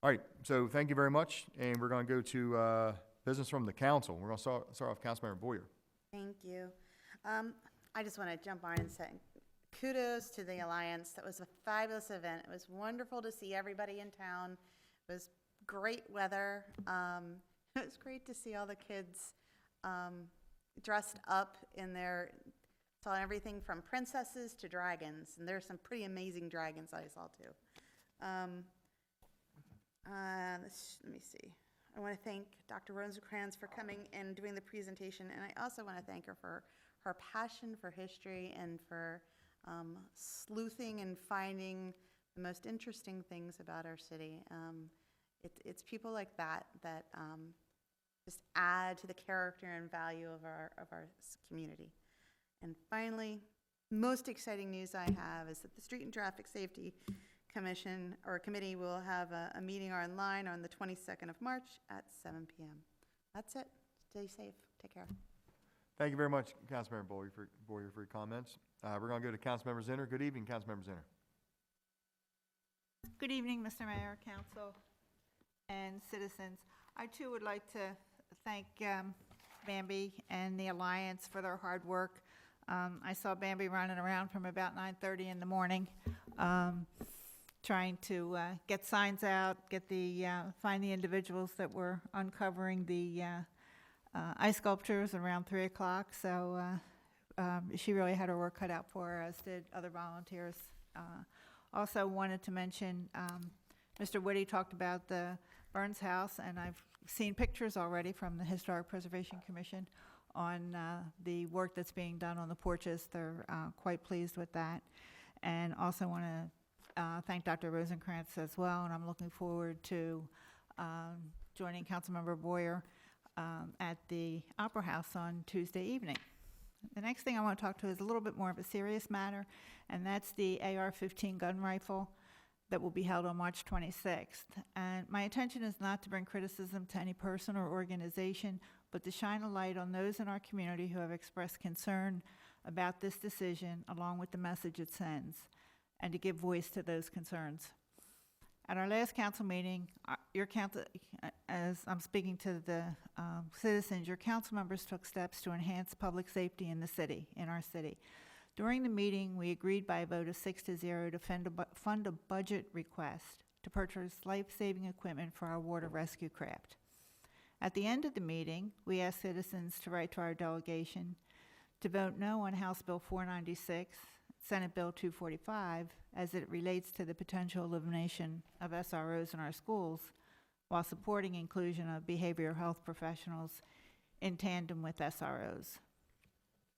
all right. So thank you very much. And we're going to go to business from the council. We're going to start off Councilmember Boyer. Thank you. I just want to jump on and say kudos to the Alliance. That was a fabulous event. It was wonderful to see everybody in town. It was great weather. It was great to see all the kids dressed up in their, saw everything from princesses to dragons, and there's some pretty amazing dragons I saw too. Let me see. I want to thank Dr. Rosencrantz for coming and doing the presentation, and I also want to thank her for her passion for history and for sleuthing and finding the most interesting things about our city. It's people like that just add to the character and value of our community. And finally, most exciting news I have is that the Street and Traffic Safety Commission or Committee will have a meeting online on the 22nd of March at 7 p.m. That's it. Stay safe. Take care. Thank you very much, Councilmember Boyer, for your comments. We're going to go to Councilmember Zinner. Good evening, Councilmember Zinner. Good evening, Mr. Mayor, Council, and citizens. I too would like to thank Bambi and the Alliance for their hard work. I saw Bambi running around from about 9:30 in the morning, trying to get signs out, find the individuals that were uncovering the ice sculptures around 3 o'clock. So she really had her work cut out for her, as did other volunteers. Also wanted to mention, Mr. Whitty talked about the Burns House, and I've seen pictures already from the Historic Preservation Commission on the work that's being done on the porches. They're quite pleased with that. And also want to thank Dr. Rosenkrantz as well, and I'm looking forward to joining Councilmember Boyer at the Opera House on Tuesday evening. The next thing I want to talk to is a little bit more of a serious matter, and that's the AR-15 gun rifle that will be held on March 26th. And my intention is not to bring criticism to any person or organization, but to shine a light on those in our community who have expressed concern about this decision, along with the message it sends, and to give voice to those concerns. At our last council meeting, your council, as I'm speaking to the citizens, your council members took steps to enhance public safety in the city, in our city. During the meeting, we agreed by a vote of 6-0 to fund a budget request to purchase life-saving equipment for our water rescue craft. At the end of the meeting, we asked citizens to write to our delegation to vote no on House Bill 496, Senate Bill 245, as it relates to the potential elimination of SROs in our schools, while supporting inclusion of behavioral health professionals in tandem with SROs.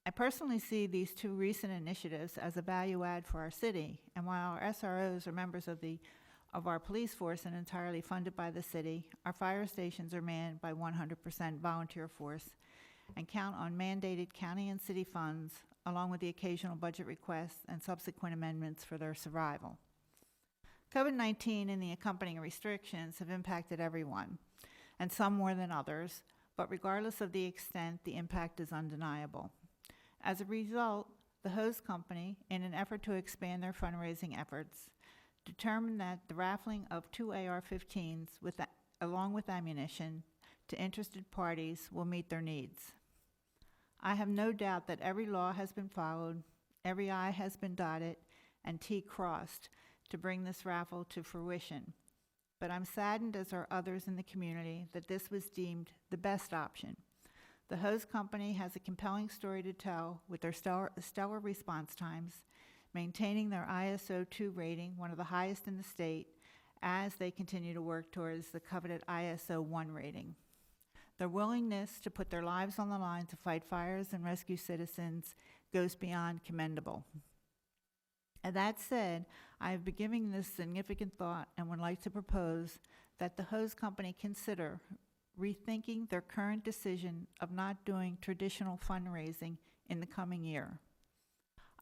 I personally see these two recent initiatives as a value add for our city, and while our SROs are members of our police force and entirely funded by the city, our fire stations are manned by 100% volunteer force and count on mandated county and city funds, along with the occasional budget requests and subsequent amendments for their survival. COVID-19 and the accompanying restrictions have impacted everyone, and some more than others, but regardless of the extent, the impact is undeniable. As a result, the hose company, in an effort to expand their fundraising efforts, determined that the raffling of 2 AR-15s along with ammunition to interested parties will meet their needs. I have no doubt that every law has been followed, every I has been dotted, and T crossed to bring this raffle to fruition. But I'm saddened, as are others in the community, that this was deemed the best option. The hose company has a compelling story to tell with their stellar response times, maintaining their ISO 2 rating, one of the highest in the state, as they continue to work towards the coveted ISO 1 rating. Their willingness to put their lives on the line to fight fires and rescue citizens goes beyond commendable. And that said, I have been giving this significant thought and would like to propose that the hose company consider rethinking their current decision of not doing traditional fundraising in the coming year.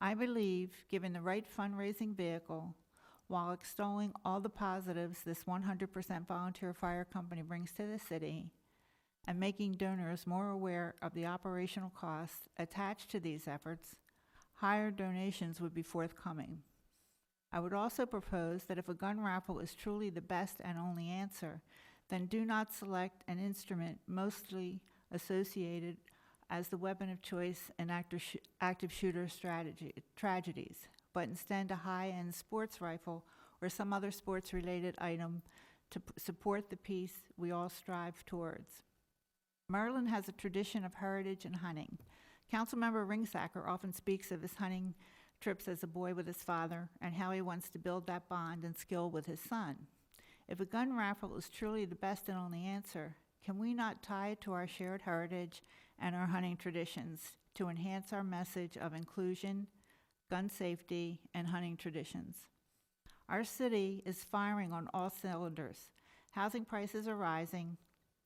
I believe, given the right fundraising vehicle, while extolling all the positives this 100% volunteer fire company brings to the city, and making donors more aware of the operational costs attached to these efforts, higher donations would be forthcoming. I would also propose that if a gun raffle is truly the best and only answer, then do not select an instrument mostly associated as the weapon of choice in active shooter tragedies, but instead a high-end sports rifle or some other sports-related item to support the peace we all strive towards. Maryland has a tradition of heritage and hunting. Councilmember Ringsacker often speaks of his hunting trips as a boy with his father and how he wants to build that bond and skill with his son. If a gun raffle is truly the best and only answer, can we not tie it to our shared heritage and our hunting traditions to enhance our message of inclusion, gun safety, and hunting traditions? Our city is firing on all cylinders. Housing prices are rising,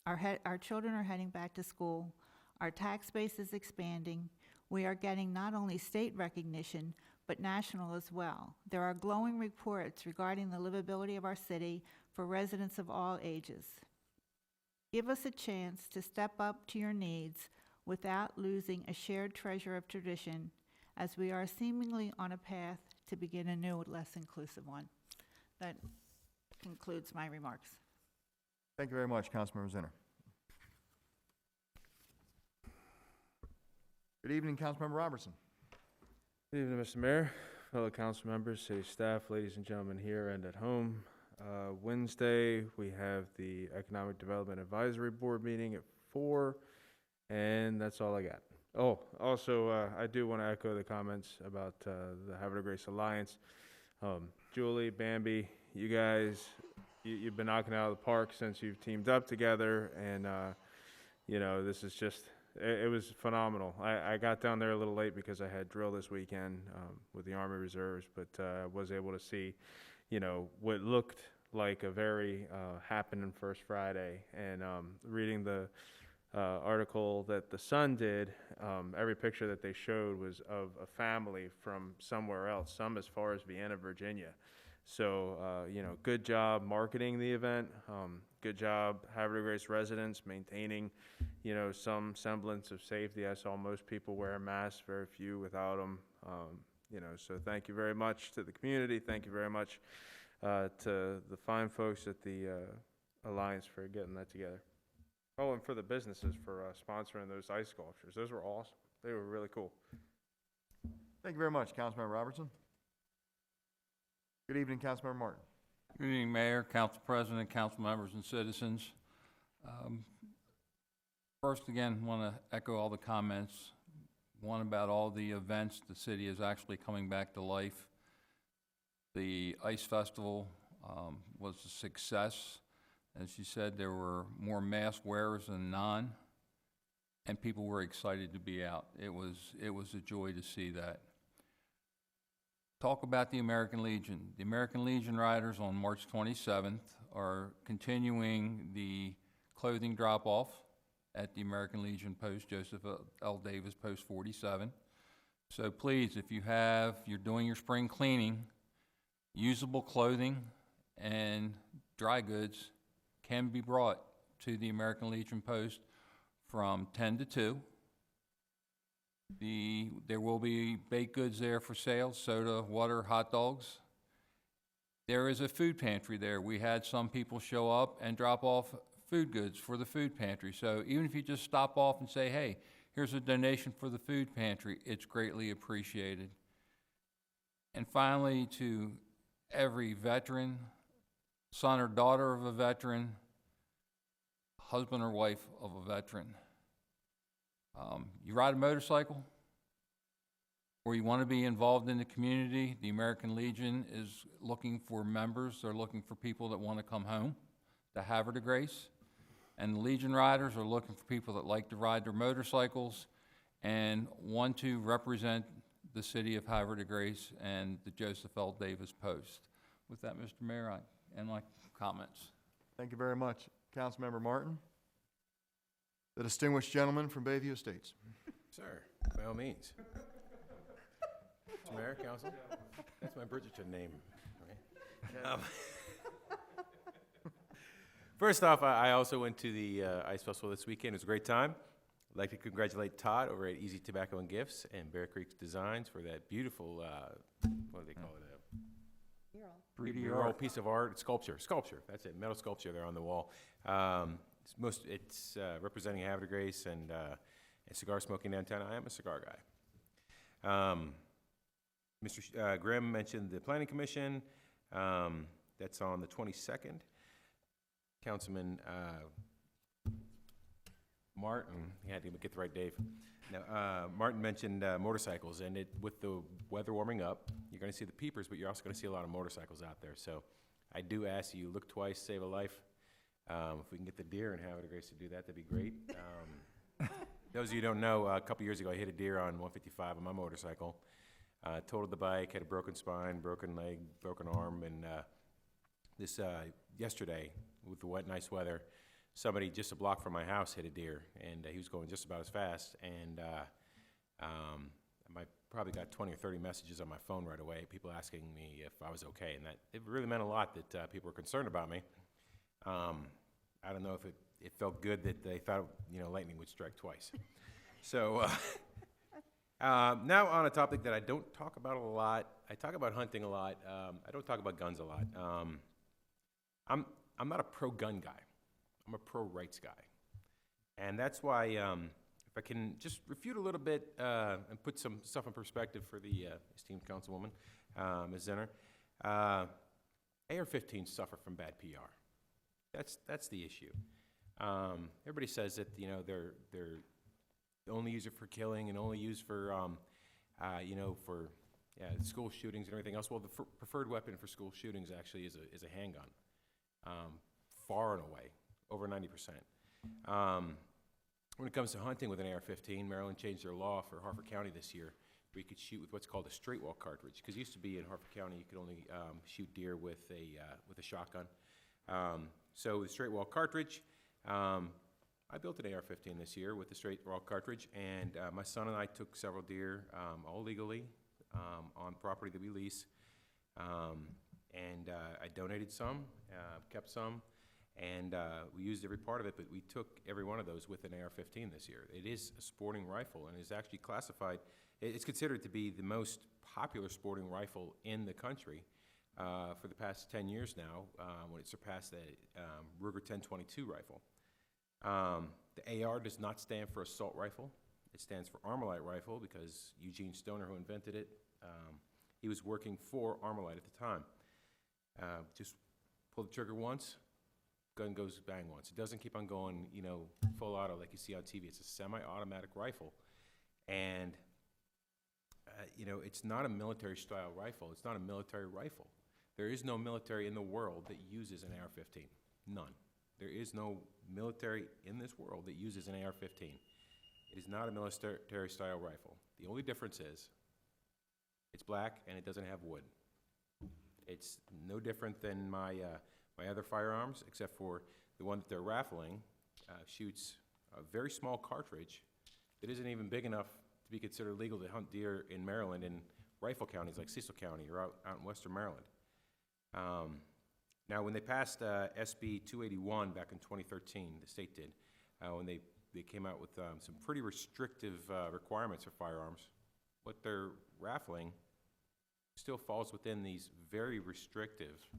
our children are heading back to school, our tax base is expanding, we are getting not only state recognition, but national as well. There are glowing reports regarding the livability of our city for residents of all ages. Give us a chance to step up to your needs without losing a shared treasure of tradition, as we are seemingly on a path to begin a new, less inclusive one. That concludes my remarks. Thank you very much, Councilmember Zinner. Good evening, Councilmember Robertson. Good evening, Mr. Mayor, fellow council members, city staff, ladies and gentlemen here and at home. Wednesday, we have the Economic Development Advisory Board meeting at 4, and that's all I got. Oh, also, I do want to echo the comments about the Havre Grace Alliance. Julie, Bambi, you guys, you've been knocking it out of the park since you've teamed up together, and you know, this is just, it was phenomenal. I got down there a little late because I had drill this weekend with the Army Reserves, but was able to see, you know, what looked like a very happening First Friday. And reading the article that the Sun did, every picture that they showed was of a family from somewhere else, some as far as Vienna, Virginia. So, you know, good job marketing the event. Good job, Havre de Grace residents, maintaining, you know, some semblance of safety. I saw most people wear masks, very few without them. You know, so thank you very much to the community. Thank you very much to the fine folks at the Alliance for getting that together. Oh, and for the businesses for sponsoring those ice sculptures. Those were awesome. They were really cool. Thank you very much, Councilmember Robertson. Good evening, Councilmember Martin. Good evening, Mayor, Council President, council members, and citizens. First, again, want to echo all the comments. One about all the events. The city is actually coming back to life. The Ice Festival was a success. As you said, there were more mask wearers than non, and people were excited to be out. It was a joy to see that. Talk about the American Legion. The American Legion Riders on March 27th are continuing the clothing drop-off at the American Legion Post, Joseph L. Davis Post 47. So please, if you're doing your spring cleaning, usable clothing and dry goods can be brought to the American Legion Post from 10 to 2. There will be baked goods there for sale, soda, water, hot dogs. There is a food pantry there. We had some people show up and drop off food goods for the food pantry. So even if you just stop off and say, hey, here's a donation for the food pantry, it's greatly appreciated. And finally, to every veteran, son or daughter of a veteran, husband or wife of a veteran, you ride a motorcycle or you want to be involved in the community, the American Legion is looking for members. They're looking for people that want to come home to Havre de Grace. And the Legion Riders are looking for people that like to ride their motorcycles and want to represent the city of Havre de Grace and the Joseph L. Davis Post. With that, Mr. Mayor, I end my comments. Thank you very much, Councilmember Martin. The distinguished gentleman from Bayview Estates. Sir, by all means. Mr. Mayor, Council, that's my Bridgerton name, right? First off, I also went to the Ice Festival this weekend. It was a great time. I'd like to congratulate Todd over at Easy Tobacco and Gifts and Bear Creek Designs for that beautiful, what do they call it? 3D Mural art. piece of art, sculpture, that's it, metal sculpture there on the wall. It's representing Havre de Grace and cigar smoking downtown. I am a cigar guy. Mr. Grimm mentioned the Planning Commission. That's on the 22nd. Councilman Martin, you had to get the right Dave. Now, Martin mentioned motorcycles, and with the weather warming up, you're going to see the peepers, but you're also going to see a lot of motorcycles out there. So I do ask you, look twice, save a life. If we can get the deer and Havre de Grace to do that, that'd be great. Those of you who don't know, a couple years ago, I hit a deer on 155 on my motorcycle. Totaled the bike, had a broken spine, broken leg, broken arm, and yesterday, with the wet, nice weather, somebody just a block from my house hit a deer, and he was going just about as fast, and I probably got 20 or 30 messages on my phone right away, people asking me if I was okay, and that it really meant a lot that people were concerned about me. I don't know if it felt good that they thought, lightning would strike twice. So now on a topic that I don't talk about a lot. I talk about hunting a lot. I don't talk about guns a lot. I'm not a pro-gun guy. I'm a pro-rights guy. And that's why, if I can just refute a little bit and put some stuff in perspective for the esteemed councilwoman, Ms. Zenner, AR-15s suffer from bad PR. That's the issue. Everybody says that they're only use it for killing and only used for for school shootings and everything else. Well, the preferred weapon for school shootings actually is a handgun, far and away, over 90%. When it comes to hunting with an AR-15, Maryland changed their law for Harford County this year where you could shoot with what's called a straight wall cartridge. Because it used to be in Harford County, you could only shoot deer with a shotgun. So the straight wall cartridge, I built an AR-15 this year with the straight wall cartridge, and my son and I took several deer, all legally, on property that we lease. I donated some, kept some, and we used every part of it, but we took every one of those with an AR-15 this year. It is a sporting rifle and is actually classified, it's considered to be the most popular sporting rifle in the country for the past 10 years now, when it surpassed the Ruger 1022 rifle. The AR does not stand for assault rifle. It stands for Armalite rifle because Eugene Stoner, who invented it, he was working for Armalite at the time. Just pull the trigger once, gun goes bang once. It doesn't keep on going, you know, full auto like you see on TV. It's a semi-automatic rifle. And, you know, it's not a military-style rifle. It's not a military rifle. There is no military in the world that uses an AR-15. None. There is no military in this world that uses an AR-15. It is not a military-style rifle. The only difference is it's black and it doesn't have wood. It's no different than my other firearms, except for the one that they're raffling shoots a very small cartridge that isn't even big enough to be considered legal to hunt deer in Maryland in rifle counties like Cecil County or out in western Maryland. Now, when they passed SB 281 back in 2013, the state did, when they came out with some pretty restrictive requirements for firearms, what they're raffling still falls within these very restrictive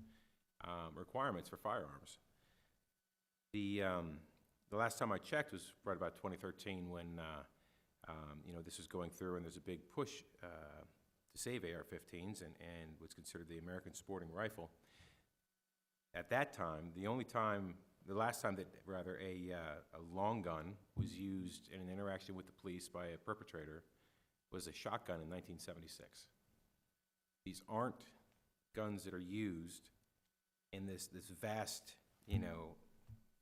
requirements for firearms. The last time I checked was right about 2013 when you know, this was going through and there's a big push to save AR-15s and what's considered the American sporting rifle. At that time, the last time that rather a long gun was used in an interaction with the police by a perpetrator was a shotgun in 1976. These aren't guns that are used in this vast, you know,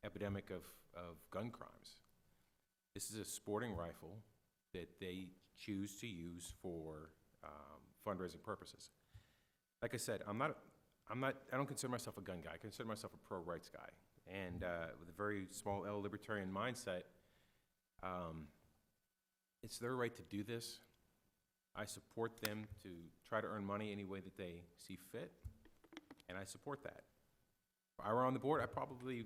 epidemic of gun crimes. This is a sporting rifle that they choose to use for fundraising purposes. Like I said, I don't consider myself a gun guy. I consider myself a pro-rights guy. And with a very small L libertarian mindset, it's their right to do this. I support them to try to earn money any way that they see fit, and I support that. If I were on the board, I probably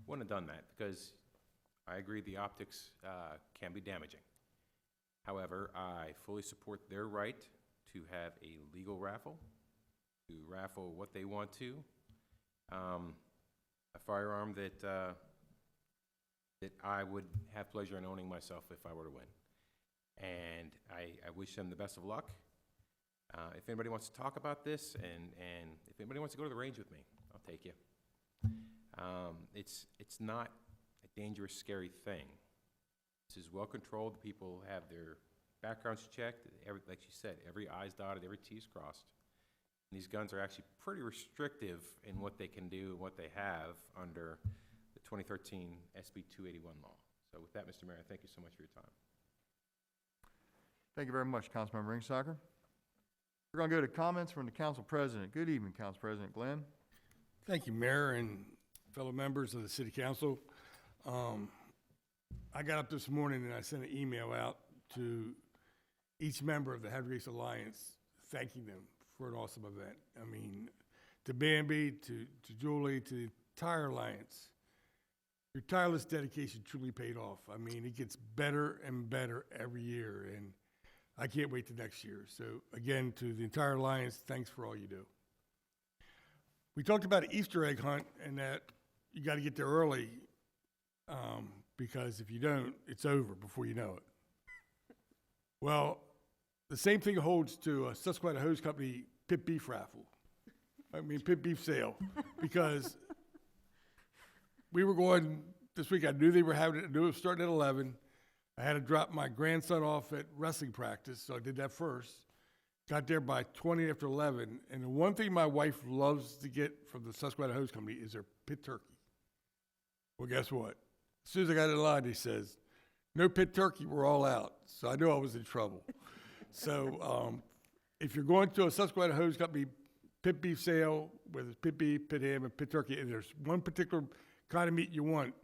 wouldn't have done that because I agree the optics can be damaging. However, I fully support their right to have a legal raffle, to raffle what they want to, a firearm that I would have pleasure in owning myself if I were to win. And I wish them the best of luck. If anybody wants to talk about this, and if anybody wants to go to the range with me, I'll take you. It's not a dangerous, scary thing. This is well controlled. People have their backgrounds checked. Like she said, every I's dotted, every T's crossed. And these guns are actually pretty restrictive in what they can do and what they have under the 2013 SB 281 law. So with that, Mr. Mayor, thank you so much for your time. Thank you very much, Councilmember Ringsacher. We're going to go to comments from the Council President. Good evening, Council President Glenn. Thank you, Mayor and fellow members of the City Council. I got up this morning and I sent an email out to each member of the Havre Alliance thanking them for an awesome event. I mean, to Bambi, to Julie, to the entire Alliance, your tireless dedication truly paid off. I mean, it gets better and better every year, and I can't wait till next year. So again, to the entire Alliance, thanks for all you do. We talked about an Easter egg hunt and that you got to get there early because if you don't, it's over before you know it. Well, the same thing holds to a Susquehanna Hose Company pit beef raffle. I mean, pit beef sale, because we were going this week. I knew they were having it. I knew it was starting at 11. I had to drop my grandson off at wrestling practice, so I did that first. Got there by 20 after 11, and the one thing my wife loves to get from the Susquehanna Hose Company is their pit turkey. Well, guess what? As soon as I got in line, he says, "No pit turkey, we're all out." So I knew I was in trouble. So, if you're going to a Susquehanna Hose Company pit beef sale, whether it's pit beef, pit ham, and pit turkey, and there's one particular kind of meat you want,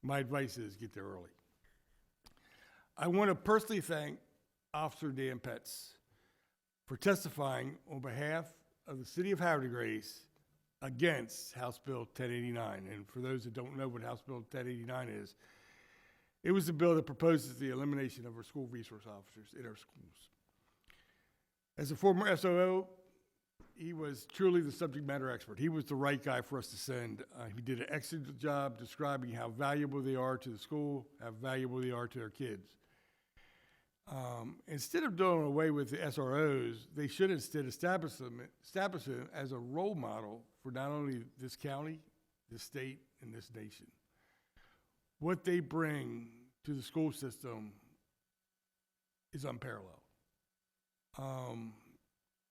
my advice is get there early. I want to personally thank Officer Dan Petz for testifying on behalf of the city of Havre de Grace against House Bill 1089. And for those that don't know what House Bill 1089 is, it was a bill that proposes the elimination of our school resource officers in our schools. As a former SOO, he was truly the subject matter expert. He was the right guy for us to send. He did an excellent job describing how valuable they are to the school, how valuable they are to our kids. Instead of doing away with the SROs, they should instead establish them as a role model for not only this county, this state, and this nation. What they bring to the school system is unparalleled.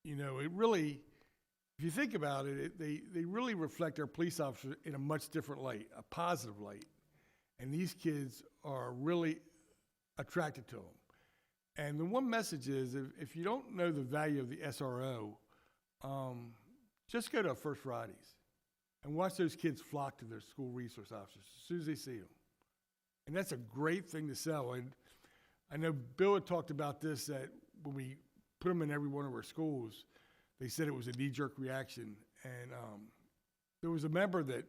You know, it really, if you think about it, they really reflect our police officers in a much different light, a positive light. And these kids are really attracted to them. And the one message is, if you don't know the value of the SRO, just go to First Fridays and watch those kids flock to their school resource officers as soon as they see them. And that's a great thing to sell. And I know Bill had talked about this, that when we put them in every one of our schools, they said it was a knee-jerk reaction. And there was a member that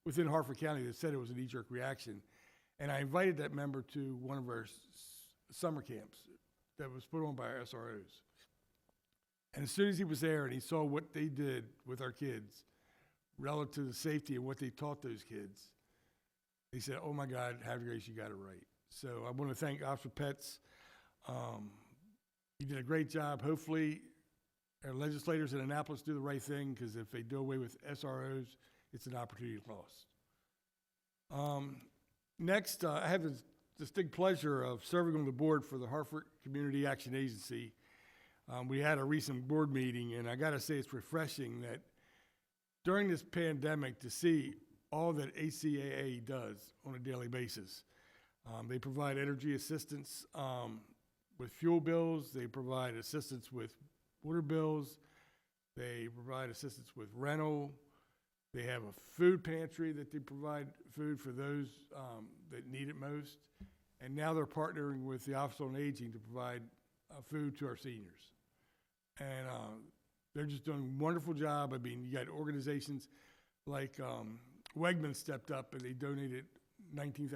within Hartford County that said it was a knee-jerk reaction. And I invited that member to one of our summer camps that was put on by our SROs. And as soon as he was there and he saw what they did with our kids relative to the safety and what they taught those kids, he said, oh my God, Havre Grace, you got it right. So I want to thank Officer Petz. He did a great job. Hopefully our legislators in Annapolis do the right thing, because if they do away with SROs, it's an opportunity lost. Next, I have the distinct pleasure of serving on the board for the Hartford Community Action Agency. We had a recent board meeting, and I got to say it's refreshing that during this pandemic to see all that HCAA does on a daily basis. They provide energy assistance with fuel bills. They provide assistance with water bills. They provide assistance with rental. They have a food pantry that they provide food for those that need it most. And now they're partnering with the Office on Aging to provide food to our seniors. And they're just doing a wonderful job. I mean, you got organizations like Wegmans stepped up and they donated $19,000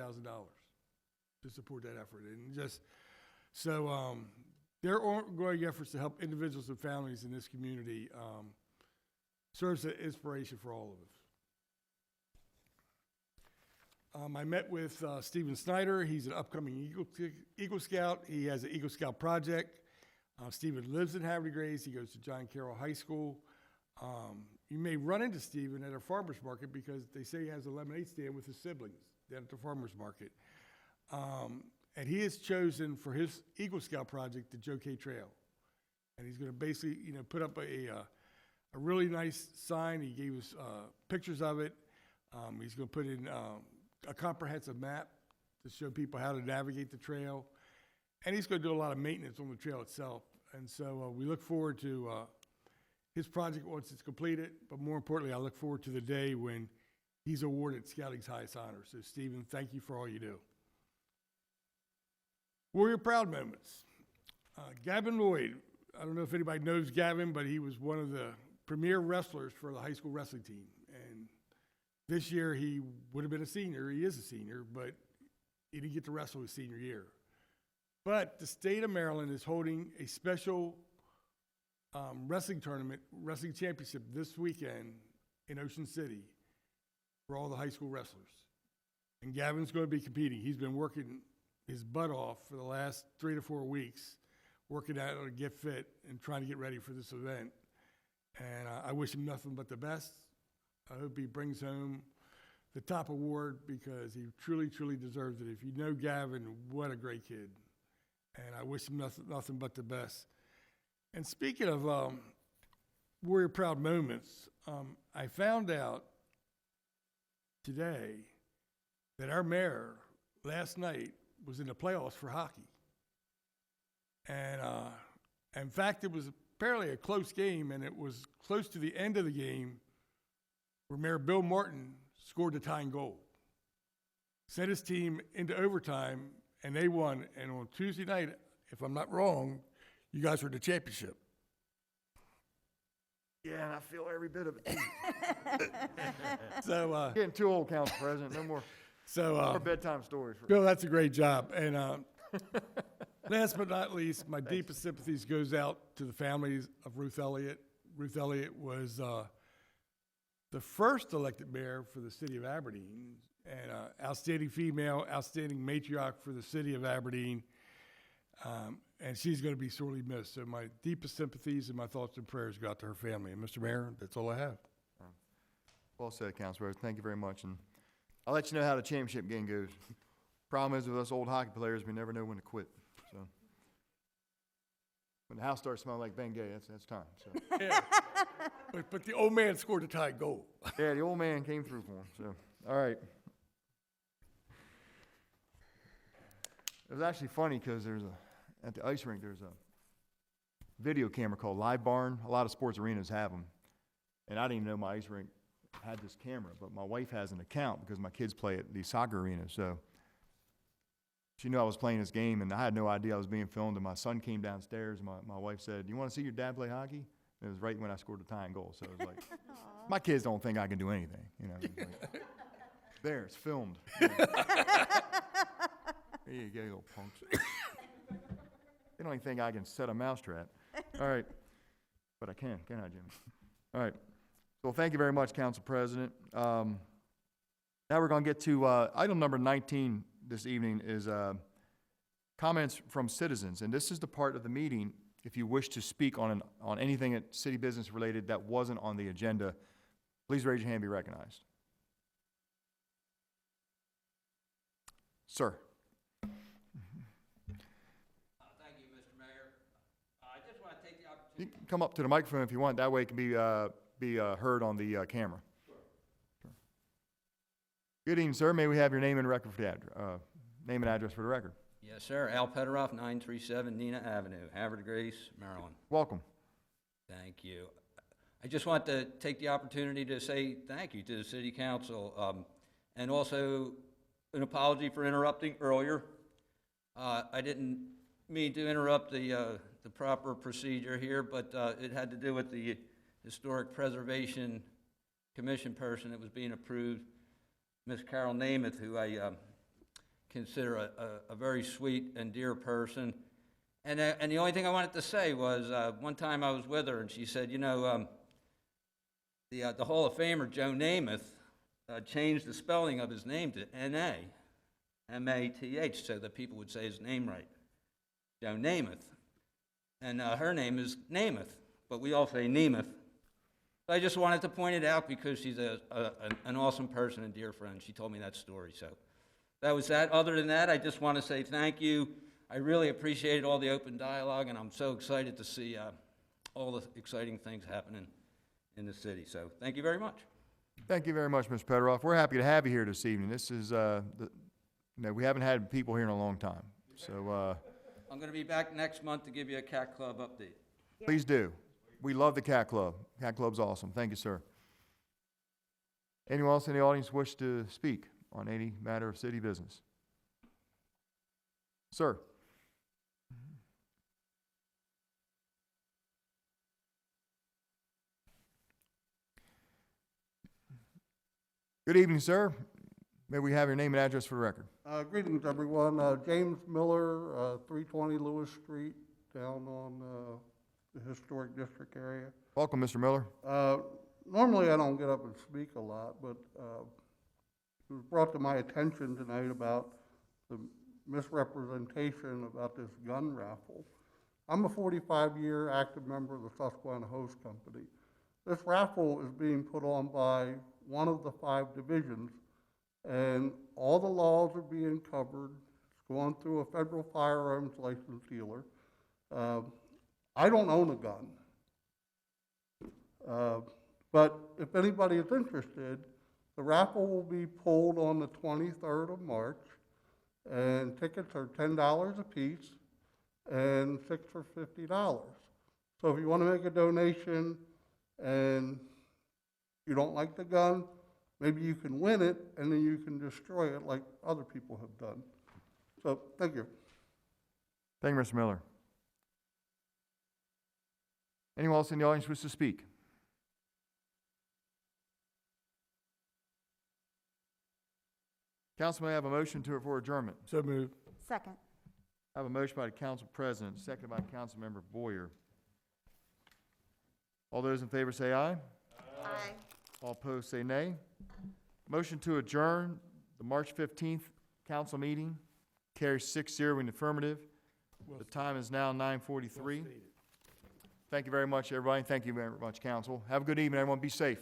to support that effort. And just so their ongoing efforts to help individuals and families in this community serves as inspiration for all of us. I met with Stephen Snyder. He's an upcoming Eagle Scout. He has an Eagle Scout project. Stephen lives in Havre de Grace. He goes to John Carroll High School. You may run into Stephen at a farmer's market because they say he has a lemonade stand with his siblings down at the farmer's market. And he has chosen for his Eagle Scout project the Joe K Trail. And he's going to basically, put up a really nice sign. He gave us pictures of it. He's going to put in a comprehensive map to show people how to navigate the trail. And he's going to do a lot of maintenance on the trail itself. And so we look forward to his project once it's completed. But more importantly, I look forward to the day when he's awarded Scouting's highest honor. So, Stephen, thank you for all you do. Warrior Proud moments. Gavin Lloyd. I don't know if anybody knows Gavin, but he was one of the premier wrestlers for the high school wrestling team. And this year he would have been a senior. He is a senior, but he didn't get to wrestle his senior year. But the state of Maryland is holding a special wrestling tournament, wrestling championship this weekend in Ocean City for all the high school wrestlers. And Gavin's going to be competing. He's been working his butt off for the last 3 to 4 weeks, working out to get fit and trying to get ready for this event. And I wish him nothing but the best. I hope he brings home the top award because he truly, truly deserves it. If you know Gavin, what a great kid. And I wish him nothing but the best. And speaking of Warrior Proud moments, I found out today that our mayor last night was in the playoffs for hockey. And in fact, it was apparently a close game, and it was close to the end of the game where Mayor Bill Martin scored the tying goal. Sent his team into overtime, and they won. And on Tuesday night, if I'm not wrong, you guys were the championship. Yeah, and I feel every bit of it. So, Getting too old, Council President. No more, more bedtime stories. Bill, that's a great job. And last but not least, my deepest sympathies goes out to the families of Ruth Elliott. Ruth Elliott was the first elected mayor for the city of Aberdeen, and outstanding female, outstanding matriarch for the city of Aberdeen. And she's going to be sorely missed. So my deepest sympathies and my thoughts and prayers go out to her family. And Mr. Mayor, that's all I have. Well said, Council President. Thank you very much. And I'll let you know how the championship game goes. Problem is with us old hockey players, we never know when to quit. So when the house starts smelling like Bengay, that's time. So Yeah. But the old man scored a tie goal. yeah, the old man came through for him. So all right. It was actually funny because at the ice rink there's a video camera called Live Barn. A lot of sports arenas have them, and I didn't even know my ice rink had this camera. But my wife has an account because my kids play at the soccer arena. So she knew I was playing this game, and I had no idea I was being filmed. And my son came downstairs, and my wife said, "You want to see your dad play hockey?" And it was right when I scored the tying goal. So it was like, my kids don't think I can do anything, you know. It's like, there, it's filmed. There you go, you little punks. They don't even think I can set a mousetrap. All right. But I can't I, Jimmy? All right. Well, thank you very much, Council President. Now we're going to get to item number 19 this evening is comments from citizens. And this is the part of the meeting, if you wish to speak on anything at city business related that wasn't on the agenda, please raise your hand and be recognized. Sir. You can come up to the microphone if you want. That way it can be heard on the camera. Sure. Good evening, sir. May we have your name and record for the name and address for the record? Yes, sir. Al Pederoff, 937 Nina Avenue, Havre, Grace, Maryland. Welcome. Thank you. I just want to take the opportunity to say thank you to the City Council, and also an apology for interrupting earlier. I didn't mean to interrupt the proper procedure here, but it had to do with the Historic Preservation Commission person that was being approved, Miss Carol Namath, who I consider a very sweet and dear person. And the only thing I wanted to say was one time I was with her and she said, you know, the Hall of Famer Joe Namath changed the spelling of his name to N-A, M-A-T-H, so that people would say his name right. Joe Namath. And her name is Namath, but we all say Namath. So I just wanted to point it out because she's an awesome person and dear friend. She told me that story, so that was that. Other than that, I just want to say thank you. I really appreciated all the open dialogue, and I'm so excited to see all the exciting things happening in the city. So thank you very much. Thank you very much, Mr. Pederoff. We're happy to have you here this evening. This is, we haven't had people here in a long time. So I'm going to be back next month to give you a Cat Club update. please do. We love the Cat Club. Cat Club's awesome. Thank you, sir. Anyone else in the audience wish to speak on any matter of city business? Sir. Good evening, sir. May we have your name and address for the record? Greetings, everyone. James Miller, 320 Lewis Street, down on the Historic District area. Welcome, Mr. Miller. Normally, I don't get up and speak a lot, but it was brought to my attention tonight about the misrepresentation about this gun raffle. I'm a 45-year active member of the Susquehanna Hose Company. This raffle is being put on by one of the 5 divisions, and all the laws are being covered. It's going through a federal firearms license dealer. I don't own a gun, but if anybody is interested, the raffle will be pulled on the 23rd of March, and tickets are $10 a piece. and 6 for $50. So if you want to make a donation and you don't like the gun, maybe you can win it and then you can destroy it like other people have done. So, thank you. Thank you, Mr. Miller. Anyone else in the audience wish to speak? Council, may I have a motion for adjournment? So moved. Second. I have a motion by the council president, seconded by Councilmember Boyer. All those in favor say aye. Aye. All opposed say nay. Motion to adjourn the March 15th council meeting carries 6-0 in the affirmative. The time is now 9:43. Thank you very much, everybody. Thank you very much, council. Have a good evening, everyone. Be safe.